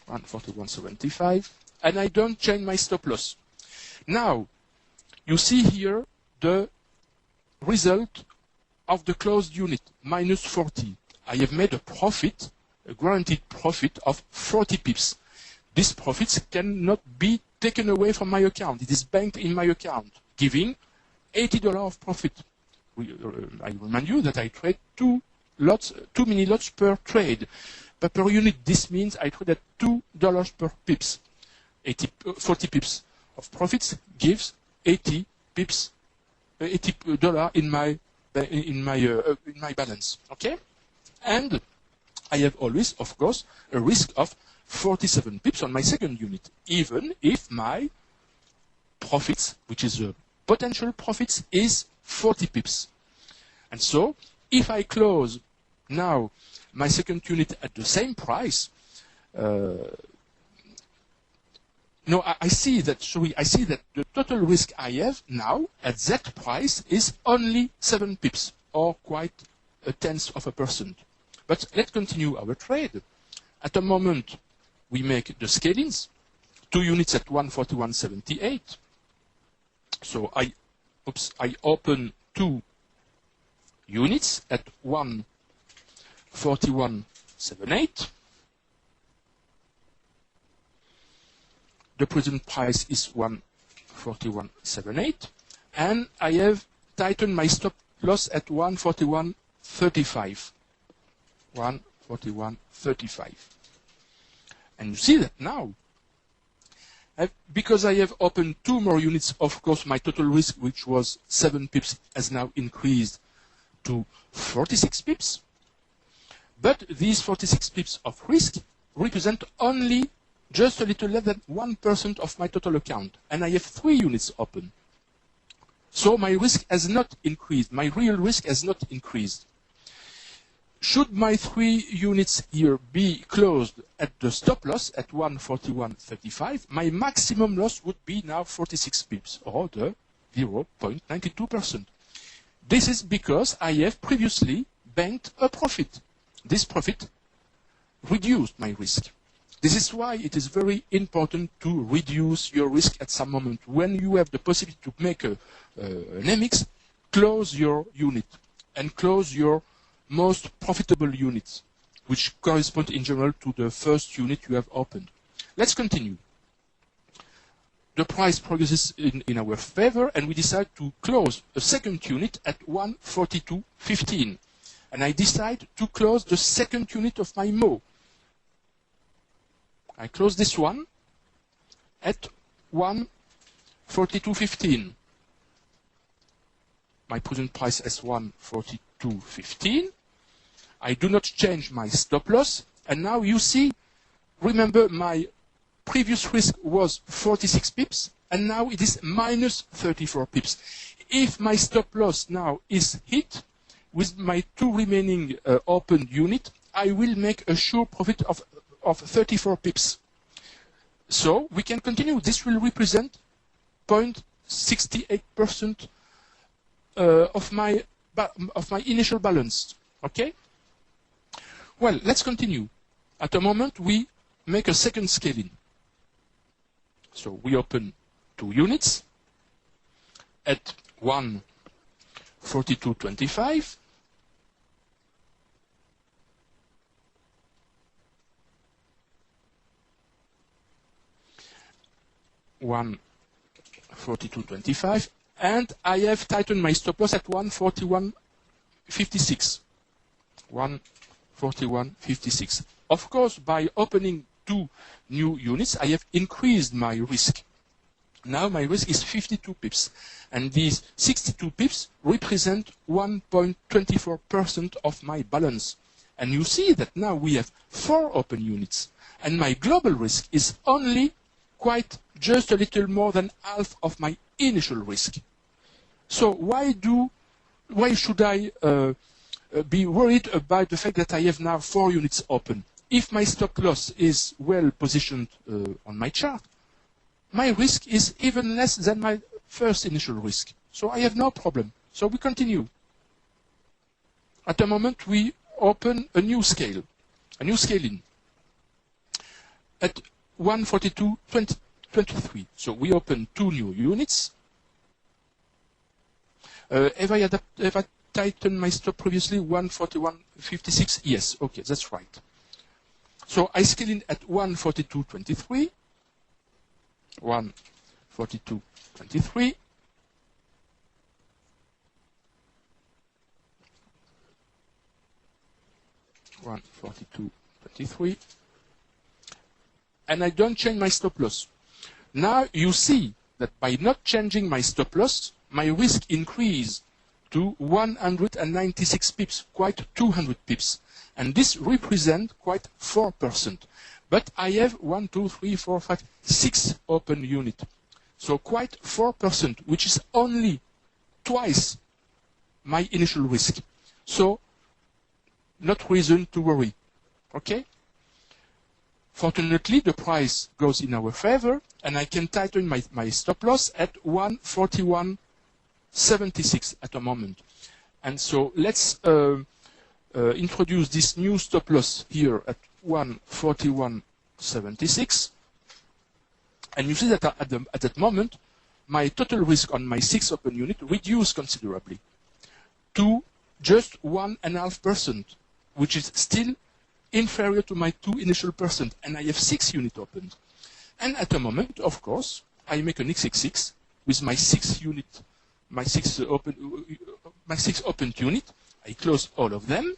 141.75. And I don't change my stop loss. Now, you see here the result of the closed unit, minus 40. I have made a profit, a guaranteed profit of 40 pips. These profits cannot be taken away from my account. It is banked in my account, giving $80 of profit. I remind you that I trade 2 mini lots per trade. But per unit, this means I trade at $2 per pips. 40 pips of profits gives 80 pips, $80 in my balance. Okay, and I have always, of course, a risk of 47 pips on my second unit, even if my profits, which is a potential profits, is 40 pips. And so, if I close now my second unit at the same price. I see that the total risk I have now at that price is only 7 pips, or quite 0.1%. But let's continue our trade. At the moment, we make the scalings, 2 units at 141.78. So I open 2 units at 141.78. The present price is 141.78, and I have tightened my stop loss at 141.35. 141.35. And you see that now, because I have opened 2 more units, of course, my total risk, which was 7 pips, has now increased to 46 pips. But these 46 pips of risk represent only just a little less than 1% of my total account, and I have 3 units open. So my risk has not increased. My real risk has not increased. Should my 3 units here be closed at the stop loss at 141.35, my maximum loss would be now 46 pips, or the 0.92%. This is because I have previously banked a profit. This profit reduced my risk. This is why it is very important to reduce your risk at some moment. When you have the possibility to make an MX, close your unit and close your most profitable units, which correspond in general to the first unit you have opened. Let's continue. The price progresses in our favor, and we decide to close a second unit at 142.15. And I decide to close the second unit of my MO. I close this one at 142.15. My present price is 142.15. I do not change my stop loss. And now you see, remember my previous risk was 46 pips, and now it is minus 34 pips. If my stop loss now is hit with my 2 remaining open unit, I will make a sure profit of 34 pips. So we can continue. This will represent 0.68% of my initial balance. Okay? Well, let's continue. At the moment, we make a second scaling. So we open 2 units at 142.25. $142.25, and I have tightened my stop loss at 141.56. 141.56. Of course, by opening 2 new units, I have increased my risk. Now my risk is 52 pips, and these 62 pips represent 1.24% of my balance. And you see that now we have 4 open units. And my global risk is only quite just a little more than half of my initial risk. So why should I be worried about the fact that I have now 4 units open? If my stop loss is well positioned on my chart, my risk is even less than my first initial risk. So I have no problem. So we continue. At the moment, we open a new scale in at 142.23. So we open 2 new units. Have I tightened my stop previously? 141.56? Yes, okay, that's right. So I scale in at 142.23. 142.23. And I don't change my stop loss. Now you see that by not changing my stop loss, my risk increased to 196 pips, quite 200 pips. And this represents quite 4%. But I have 1, 2, 3, 4, 5, 6 open units. So quite 4%, which is only twice my initial risk. So not reason to worry. Okay? Fortunately, the price goes in our favor, and I can tighten my stop loss at 141.76 at the moment. And so let's introduce this new stop loss here at 141.76. And you see that at that moment, my total risk on my 6 open unit reduced considerably to just 1.5%, which is still inferior to my 2 initial %, and I have 6 units opened. And at the moment, of course, I make an XXX with my 6 opened unit. I close all of them.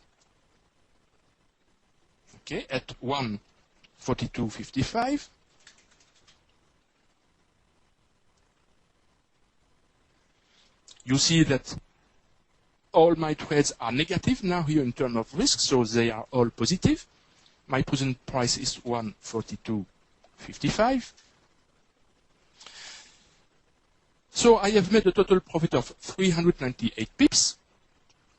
Okay, at 142.55. You see that all my trades are negative now here in terms of risk, so they are all positive. My present price is 142.55. So I have made a total profit of 398 pips,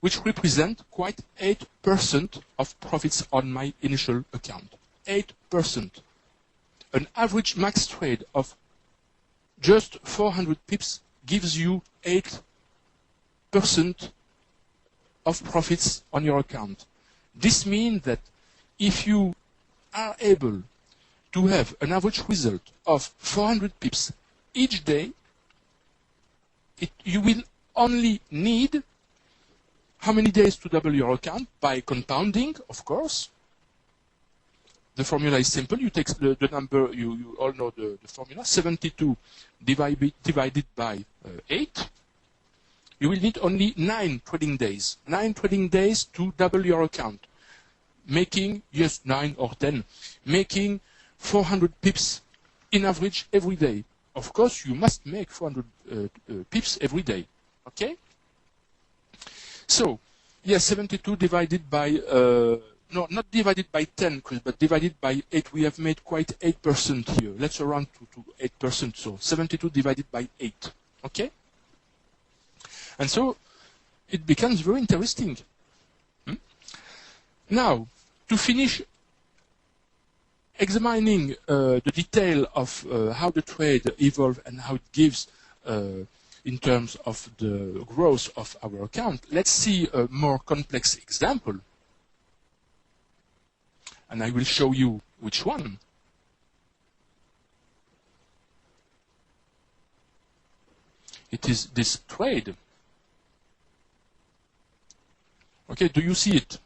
which represent quite 8% of profits on my initial account. 8%. An average max trade of just 400 pips gives you 8% of profits on your account. This means that if you are able to have an average result of 400 pips each day, you will only need how many days to double your account? By compounding, of course. The formula is simple. You take the number, you all know the formula, 72 divided by 8. You will need only 9 trading days. 9 trading days to double your account. Making, yes, 9 or 10. Making 400 pips in average every day. Of course, you must make 400 pips every day. Okay? So, yes, 72 divided by, no, not divided by 10, but divided by 8. We have made quite 8% here. Let's round to 8%. So, 72 divided by 8. Okay? And so, it becomes very interesting. Now, to finish examining the detail of how the trade evolves and how it gives in terms of the growth of our account, let's see a more complex example. And I will show you which one. It is this trade. Okay, do you see it?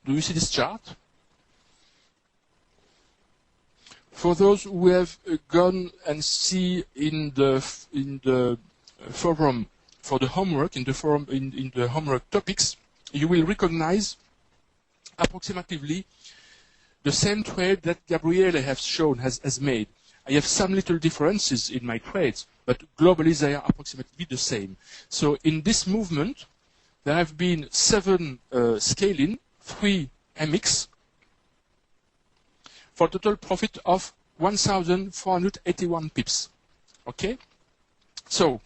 Do you see this chart? For those who have gone and see in the forum for the homework, in the forum in the homework topics, you will recognize approximately the same trade that Gabriele has shown has made. I have some little differences in my trades, but globally they are approximately the same. So in this movement, there have been 7 scale-in, 3 MX, for a total profit of 1,481 pips. Okay? So,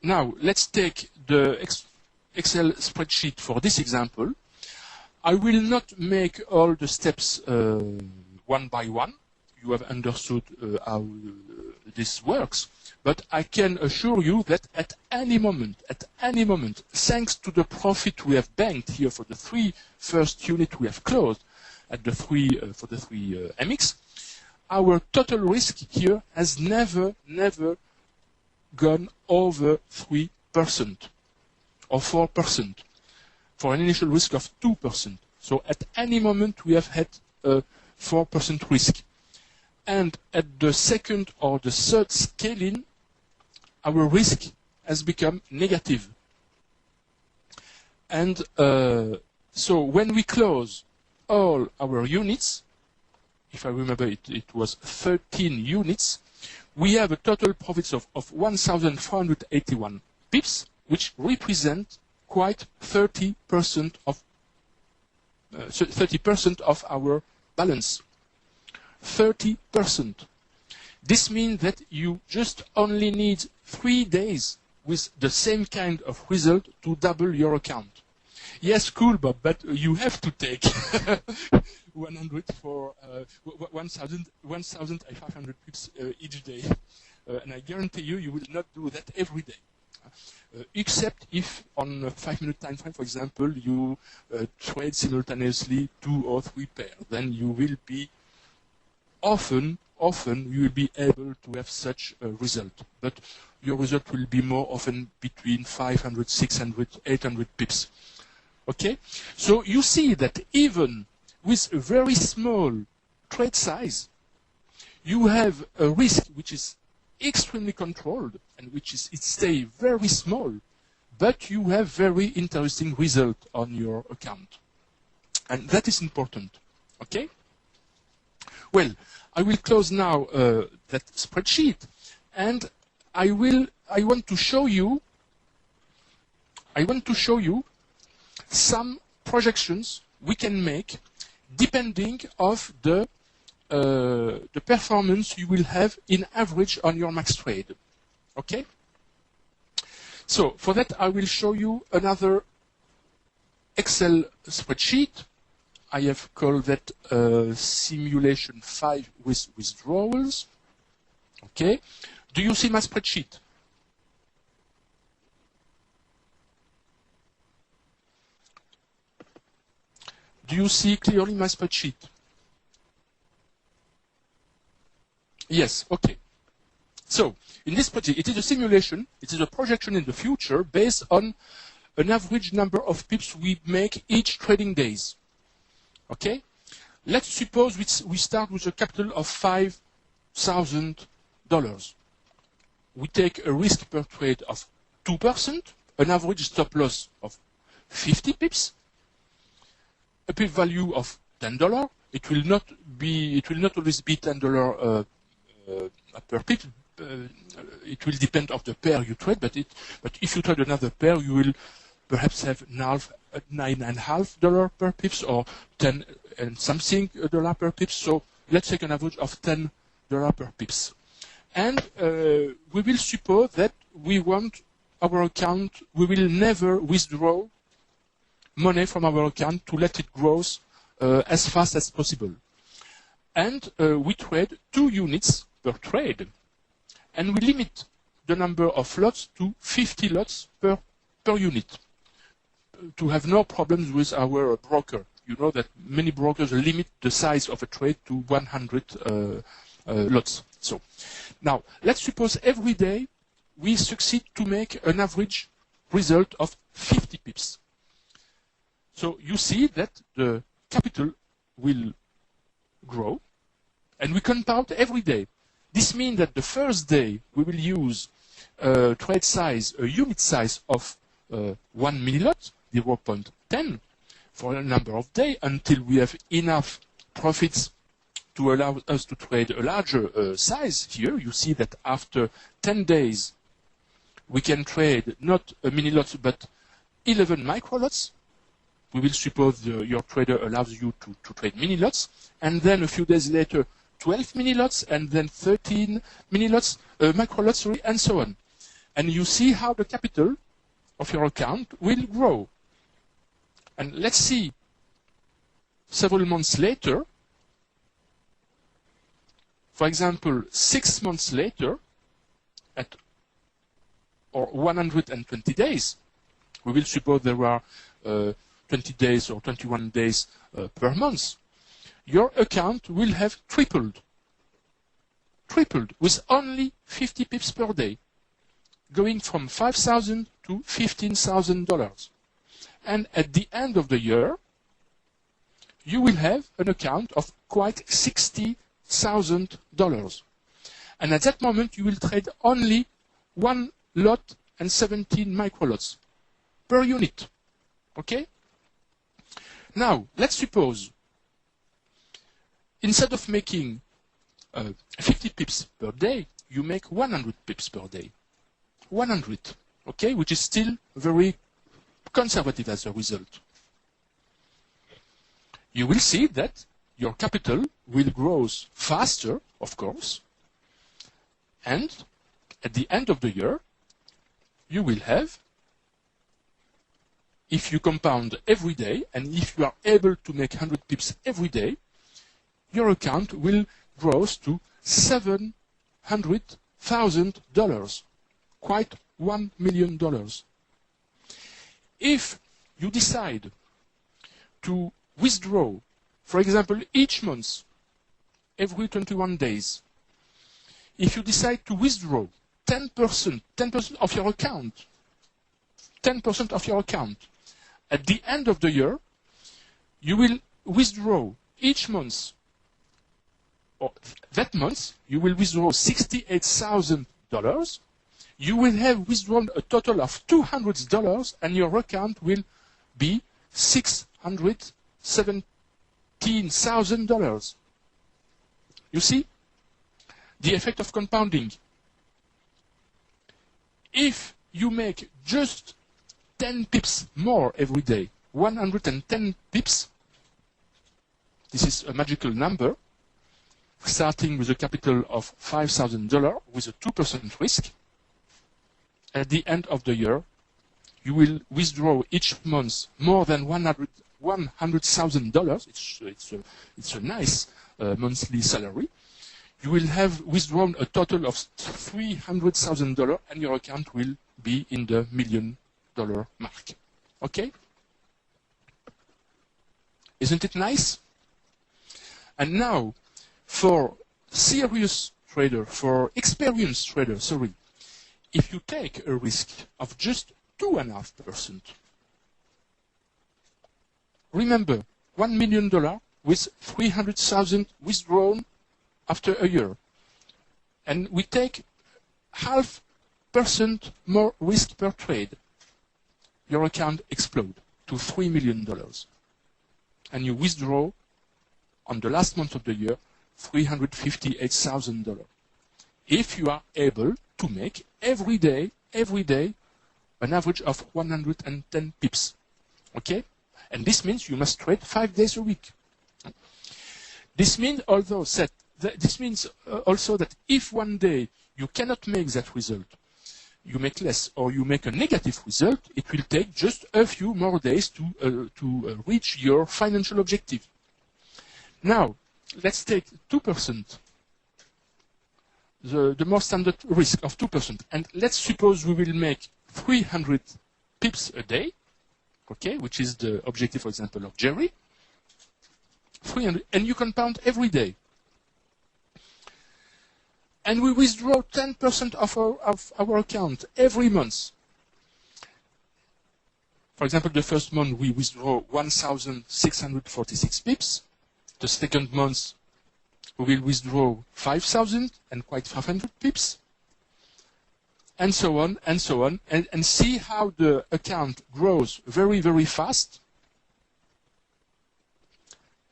now let's take the Excel spreadsheet for this example. I will not make all the steps one by one. You have understood how this works. But I can assure you that at any moment, thanks to the profit we have banked here for the 3 first units we have closed at the 3 for the 3 MX, our total risk here has never gone over 3% or 4% for an initial risk of 2%. So at any moment we have had a 4% risk. And at the second or the third scale-in, our risk has become negative. And so when we close all our units, if I remember it was 13 units, we have a total profits of 1,481 pips, which represent quite 30% of our balance. 30%. This means that you just only need 3 days with the same kind of result to double your account. Yes, cool, Bob, but you have to take 100 for 1,500 pips each day. And I guarantee you, you will not do that every day. Except if on a 5-minute time frame, for example, you trade simultaneously 2 or 3 pairs. Then you will be often you will be able to have such a result. But your result will be more often between 500, 600, 800 pips. Okay? So you see that even with a very small trade size, you have a risk which is extremely controlled and which is, it stays very small, but you have very interesting result on your account. And that is important. Okay? Well, I will close now that spreadsheet, and I want to show you some projections we can make depending of the performance you will have in average on your max trade. Okay? So for that I will show you another Excel spreadsheet. I have called that simulation 5 with withdrawals. Okay? Do you see my spreadsheet? Do you see clearly my spreadsheet? Yes, okay. So, in this spreadsheet, it is a simulation, it is a projection in the future based on an average number of pips we make each trading days. Okay? Let's suppose we start with a capital of $5,000. We take a risk per trade of 2%, an average stop loss of 50 pips, a pip value of $10. It will not always be $10 per pip. It will depend on the pair you trade, but if you trade another pair, you will perhaps have $9.5 per pips or 10 and something dollar per pips. So let's take an average of $10 per pips. And we will suppose that we want our account, we will never withdraw money from our account to let it grow as fast as possible. And we trade 2 units per trade. And we limit the number of lots to 50 lots per unit to have no problems with our broker. You know that many brokers limit the size of a trade to 100 lots. So now let's suppose every day we succeed to make an average result of 50 pips. So you see that the capital will grow, and we compound every day. This means that the first day we will use a trade size, a unit size of 1 millilot, 0.10, for a number of days until we have enough profits to allow us to trade a larger size here. You see that after 10 days, we can trade not a mini lot, but 11 micro lots. We will suppose your trader allows you to trade mini lots. And then a few days later, 12 mini lots, and then 13 mini lots, micro lots, sorry, and so on. And you see how the capital of your account will grow. And let's see, several months later, for example, 6 months later, or 120 days, we will suppose there are 20 days or 21 days per month, your account will have tripled with only 50 pips per day, going from $5,000 to $15,000. And at the end of the year, you will have an account of quite $60,000. And at that moment, you will trade only 1 lot and 17 micro lots per unit. Okay? Now, let's suppose instead of making 50 pips per day, you make 100 pips per day. 100, okay? Which is still very conservative as a result. You will see that your capital will grow faster, of course, and at the end of the year, you will have, if you compound every day, and if you are able to make 100 pips every day, your account will grow to $700,000, quite $1 million. If you decide to withdraw, for example, each month, every 21 days, if you decide to withdraw 10% of your account, 10% of your account, at the end of the year, you will withdraw each month, or that month, you will withdraw $68,000. You will have withdrawn a total of $200, and your account will be $617,000. You see the effect of compounding. If you make just 10 pips more every day, 110 pips, this is a magical number, starting with a capital of $5,000 with a 2% risk. At the end of the year, you will withdraw each month more than $100,000. It's a nice monthly salary. You will have withdrawn a total of $300,000, and your account will be in the $1 million mark. Okay? Isn't it nice? And now, for serious trader, for experienced trader, sorry, if you take a risk of just 2.5%, remember, $1 million with 300,000 withdrawn after a year. And we take 0.5% more risk per trade. Your account explodes to $3 million. And you withdraw on the last month of the year $358,000. If you are able to make every day, an average of 110 pips. Okay? And this means you must trade 5 days a week. This means also that if one day you cannot make that result, you make less, or you make a negative result, it will take just a few more days to reach your financial objective. Now, let's take 2%, the more standard risk of 2%, and let's suppose we will make 300 pips a day, okay, which is the objective, for example, of Jerry. 300, and you compound every day. And we withdraw 10% of our account every month. For example, the first month we withdraw 1,646 pips. The second month we will withdraw 5,000 and quite 500 pips. And so on, and so on. And see how the account grows very, very fast.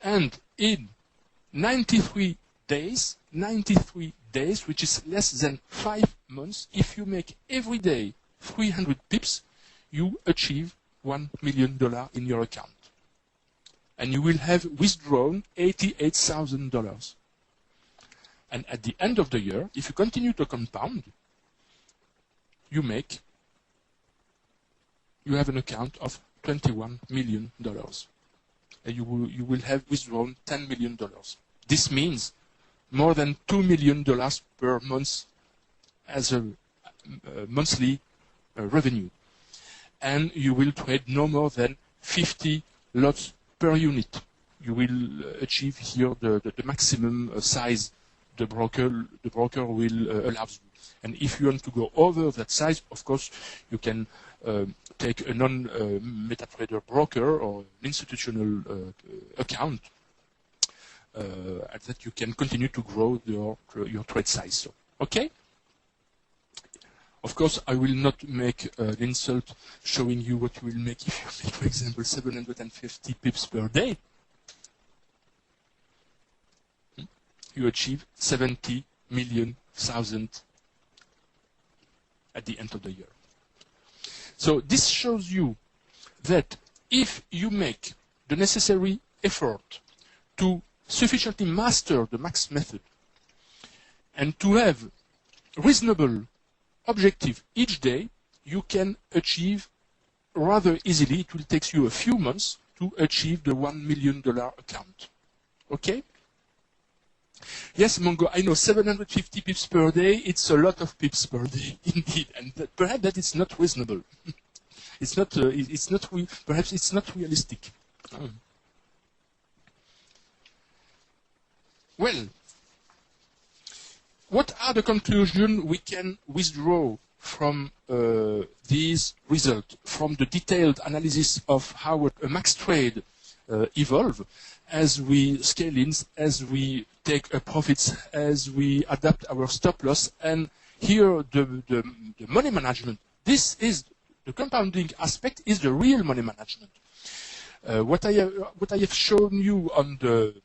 And in 93 days, which is less than 5 months. If you make every day 300 pips, you achieve $1 million in your account. And you will have withdrawn $88,000. And at the end of the year, if you continue to compound, you have an account of $21 million. And you will have withdrawn $10 million. This means more than $2 million per month as a monthly revenue. And you will trade no more than 50 lots per unit. You will achieve here the maximum size the broker will allow you. And if you want to go over that size, of course, you can take a non-MetaTrader broker or an institutional account, and that you can continue to grow your trade size. So, okay? Of course, I will not make an insult showing you what you will make if you make, for example, 750 pips per day. You achieve 70 million thousand at the end of the year. So this shows you that if you make the necessary effort to sufficiently master the max method and to have reasonable objective each day, you can achieve rather easily. It will take you a few months to achieve the $1 million account. Okay? Yes, Mongo, I know 750 pips per day, it's a lot of pips per day, indeed. And perhaps that is not reasonable. Perhaps it's not realistic. Well, what are the conclusions we can withdraw from these results, from the detailed analysis of how a max trade evolve as we scale in, as we take profits, as we adapt our stop loss, and here the money management. This is the compounding aspect is the real money management. What I have shown you on the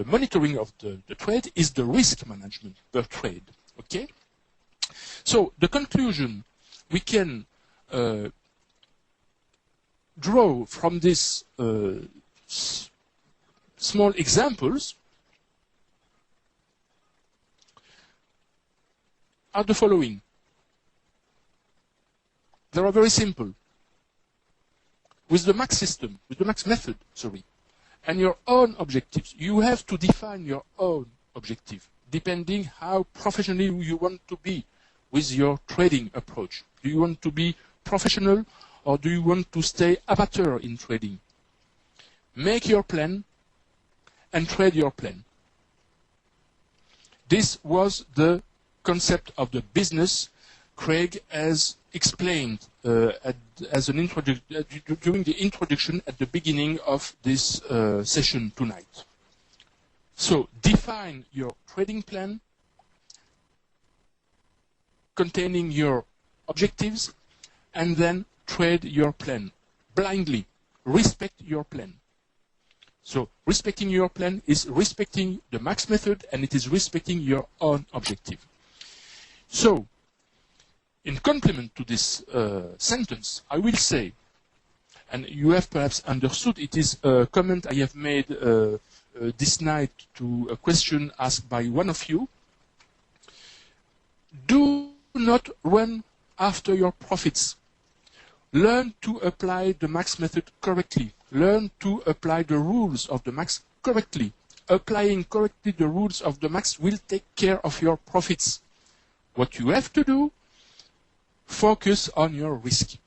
monitoring of the trade is the risk management per trade. Okay. So the conclusion we can draw from this small examples are the following. They are very simple. With the max system, with the max method, and your own objectives, you have to define your own objective, depending how professionally you want to be with your trading approach. Do you want to be professional, or do you want to stay amateur in trading? Make your plan and trade your plan. This was the concept of the business Craig has explained during the introduction at the beginning of this session tonight. So define your trading plan containing your objectives, and then trade your plan blindly. Respect your plan. So respecting your plan is respecting the max method, and it is respecting your own objective. So in complement to this sentence, I will say, and you have perhaps understood, it is a comment I have made this night to a question asked by one of you. Do not run after your profits. Learn to apply the max method correctly. Learn to apply the rules of the max correctly. Applying correctly the rules of the max will take care of your profits. What you have to do, focus on your risk.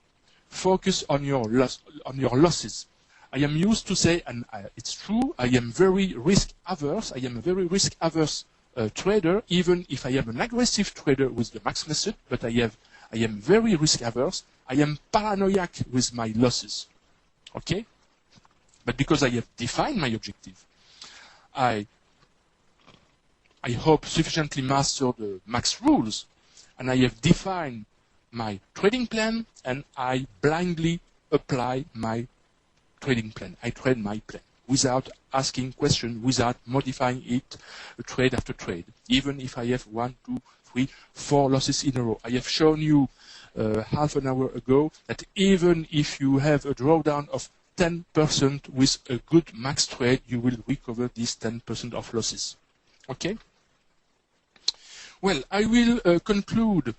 Focus on your losses. I am used to say, and it's true, I am very risk averse. I am a very risk averse trader, even if I am an aggressive trader with the max method, but I am very risk averse. I am paranoid with my losses. Okay? But because I have defined my objective, I hope sufficiently master the max rules, and I have defined my trading plan, and I blindly apply my trading plan. I trade my plan without asking questions, without modifying it trade after trade. Even if I have 1, 2, 3, 4 losses in a row. I have shown you half an hour ago that even if you have a drawdown of 10% with a good max trade, you will recover these 10% of losses. Okay? Well, I will conclude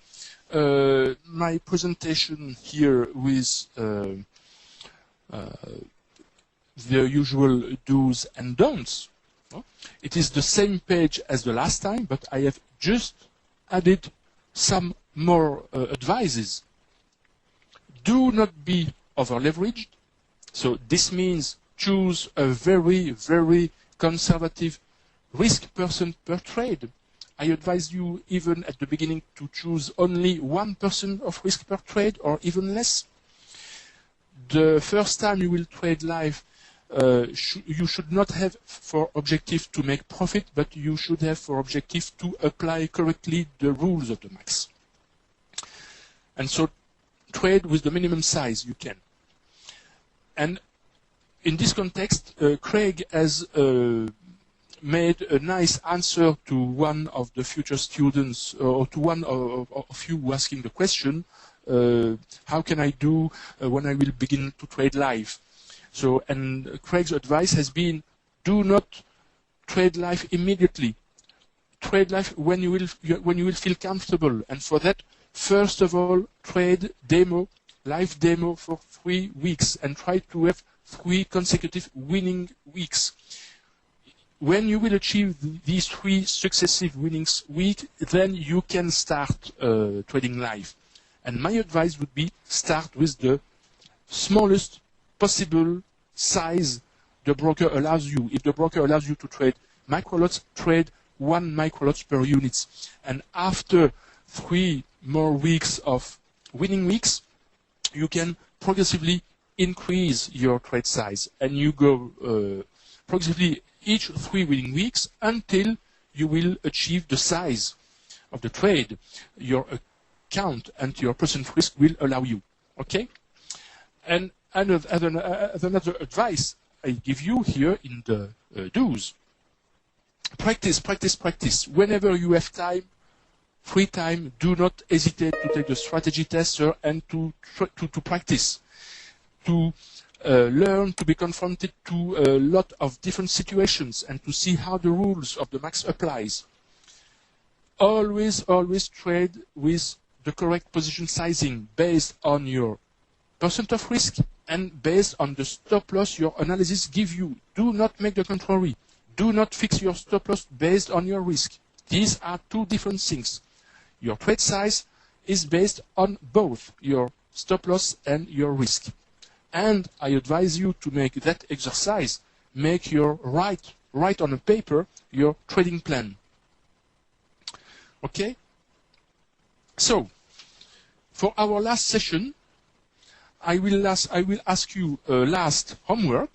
my presentation here with the usual do's and don'ts. It is the same page as the last time, but I have just added some more advices. Do not be over-leveraged. So this means choose a very, very conservative risk percent per trade. I advise you even at the beginning to choose only 1% of risk per trade or even less. The first time you will trade live, you should not have for objective to make profit, but you should have for objective to apply correctly the rules of the max. And so trade with the minimum size you can. And in this context, Craig has made a nice answer to one of the future students, or to one of you asking the question, how can I do when I will begin to trade live? So, and Craig's advice has been, do not trade live immediately. Trade live when you will feel comfortable. And for that, first of all, trade demo, live demo for 3 weeks, and try to have 3 consecutive winning weeks. When you will achieve these 3 successive winnings week, then you can start trading live. And my advice would be start with the smallest possible size the broker allows you. If the broker allows you to trade microlots, trade 1 microlot per unit. And after 3 more weeks of winning weeks, you can progressively increase your trade size. And you go progressively each 3 winning weeks until you will achieve the size of the trade your account and your percent risk will allow you. Okay? And another advice I give you here in the do's. Practice, practice, practice. Whenever you have time, free time, do not hesitate to take the strategy tester and to practice. To learn to be confronted to a lot of different situations and to see how the rules of the max applies. Always, always trade with the correct position sizing based on your percent of risk and based on the stop loss your analysis give you. Do not make the contrary. Do not fix your stop loss based on your risk. These are 2 different things. Your trade size is based on both your stop loss and your risk. And I advise you to make that exercise. Make your write on a paper your trading plan. Okay? So, for our last session, I will ask you last homework.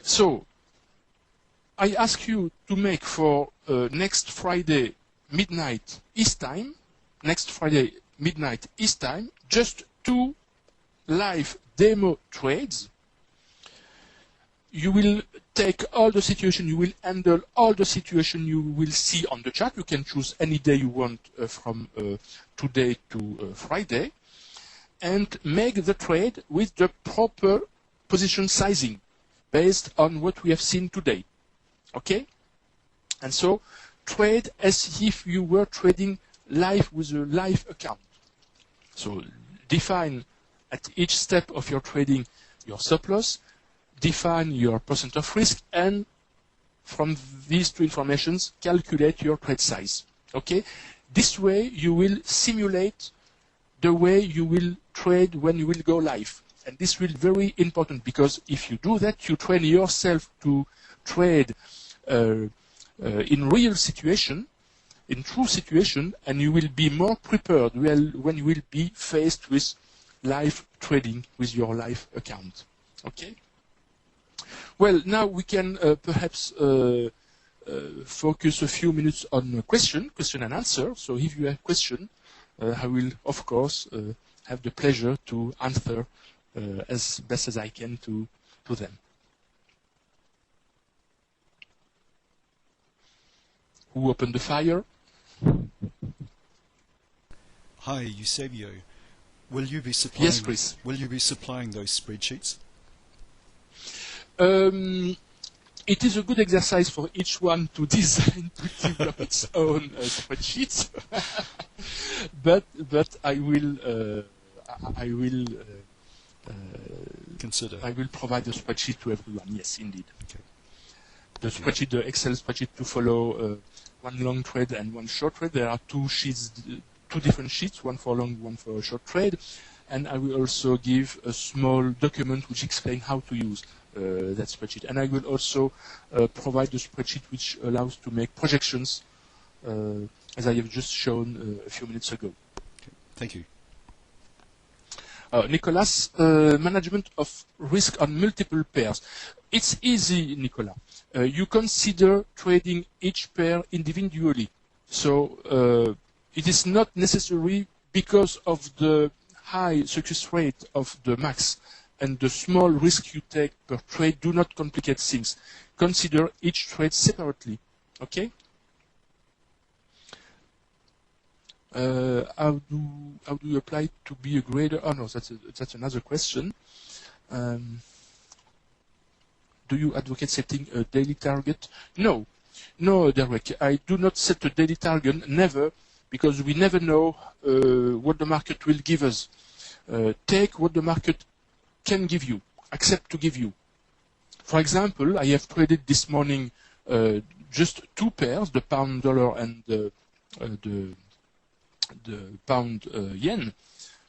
So, I ask you to make for next Friday midnight East time, just 2 live demo trades. You will take all the situation, you will handle all the situation you will see on the chart. You can choose any day you want from today to Friday, and make the trade with the proper position sizing based on what we have seen today. Okay? And so trade as if you were trading live with a live account. So define at each step of your trading your stop loss, define your percent of risk, and from these 2 informations, calculate your trade size. Okay? This way you will simulate the way you will trade when you will go live. And this will be very important, because if you do that, you train yourself to trade in real situation, in true situation, and you will be more prepared when you will be faced with live trading with your live account. Okay? Well, now we can perhaps focus a few minutes on question and answer. So if you have question, I will, of course, have the pleasure to answer as best as I can to them. Who opened the fire?
Hi, Eusebio. Will you be supplying?
Yes, Chris.
Will you be supplying those spreadsheets?
It is a good exercise for each one to design, to develop its own spreadsheets. but I will
Consider.
I will provide a spreadsheet to everyone. Yes, indeed.
Okay.
The spreadsheet, the Excel spreadsheet to follow one long trade and one short trade. There are two sheets, two different sheets, one for long, one for a short trade. And I will also give a small document which explains how to use that spreadsheet. And I will also provide a spreadsheet which allows to make projections, as I have just shown a few minutes ago.
Okay. Thank you.
Nicolas, management of risk on multiple pairs. It's easy, Nicolas. You consider trading each pair individually. So it is not necessary because of the high success rate of the max and the small risk you take per trade. Do not complicate things. Consider each trade separately. Okay? How do you apply to be a grader? Oh no, that's another question. Do you advocate setting a daily target? No, Derek. I do not set a daily target. Never, because we never know what the market will give us. Take what the market can give you, accept to give you. For example, I have traded this morning just two pairs, the pound dollar and the pound yen,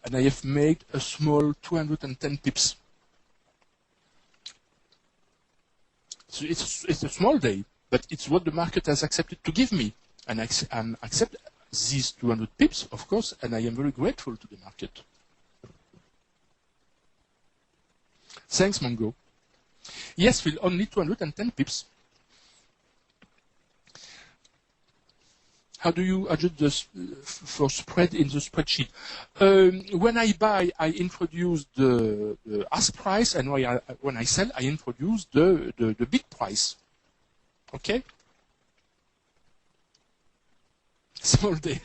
and I have made a small 210 pips. So it's a small day, but it's what the market has accepted to give me, and I accept these 200 pips, of course, and I am very grateful to the market. Thanks, Mongo. Yes, Phil, only 210 pips. How do you adjust this for spread in the spreadsheet? When I buy, I introduce the ask price, and when I sell, I introduce the bid price. Okay? Small day.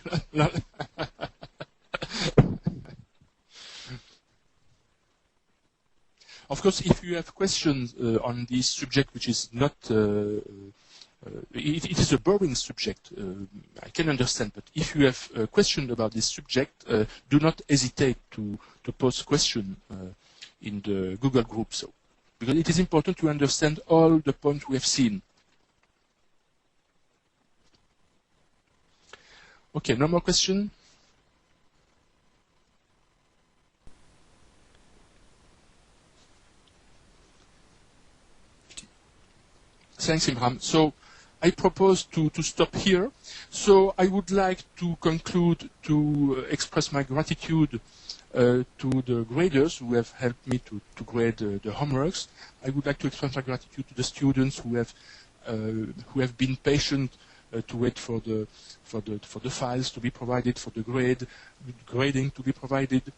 Of course, if you have questions on this subject, which is not it is a boring subject, I can understand, but if you have a question about this subject, do not hesitate to post question in the Google group, because it is important to understand all the points we have seen. Okay, no more question? Thanks, Imran. So I propose to stop here. So I would like to conclude to express my gratitude to the graders who have helped me to grade the homeworks. I would like to express my gratitude to the students who have been patient to wait for the files to be provided, for the grading to be provided.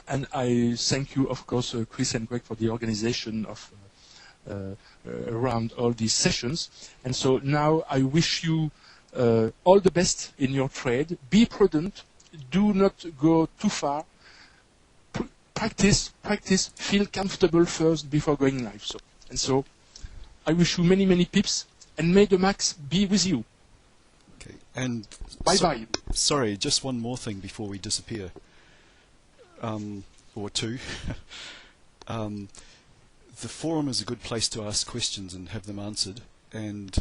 And I thank you, of course, Chris and Greg, for the organization of around all these sessions. And so now I wish you all the best in your trade. Be prudent. Do not go too far. Practice. Feel comfortable first before going live. So I wish you many, many pips, and may the max be with you.
Okay. And
bye-bye.
Sorry, just one more thing before we disappear. Or two. The forum is a good place to ask questions and have them answered. And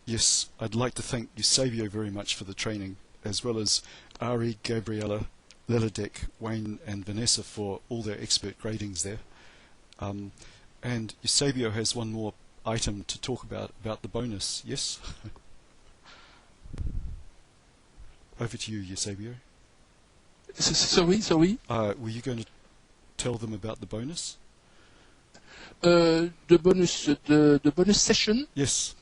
yes, I'd like to thank Eusebio very much for the training, as well as Ari, Gabriella, Liladek, Wayne and Vanessa for all their expert gradings there. And Eusebio has one more item to talk about the bonus, yes? Over to you, Eusebio.
Sorry?
Were you going to tell them about the bonus?
The bonus session?
Yes.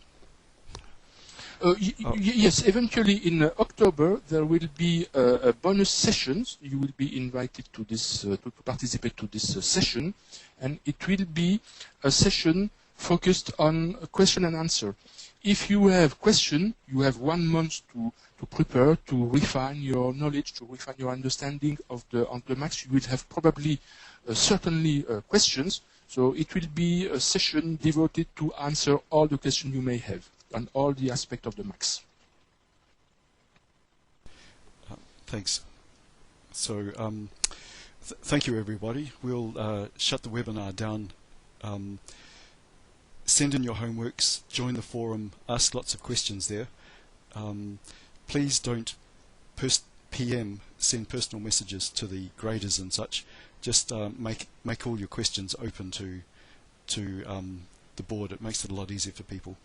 Yes, eventually in October there will be a bonus sessions. You will be invited to this to participate to this session, and it will be a session focused on question and answer. If you have question, you have 1 month to prepare, to refine your knowledge, to refine your understanding of on the max. You will have probably, certainly questions. So it will be a session devoted to answer all the questions you may have on all the aspects of the max.
Thanks. So thank you, everybody. We'll shut the webinar down. Send in your homeworks, join the forum, ask lots of questions there. Please don't send personal messages to the graders and such. Just make all your questions open to the board. It makes it a lot easier for people.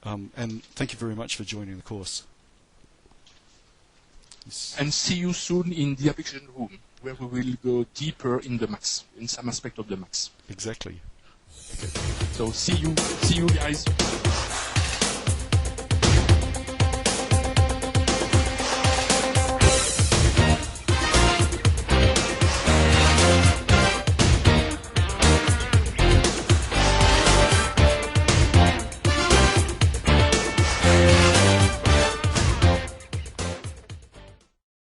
And thank you very much for joining the course. Yes.
And see you soon in the application room, where we will go deeper in the max, in some aspect of the max.
Exactly.
Okay. So see you guys.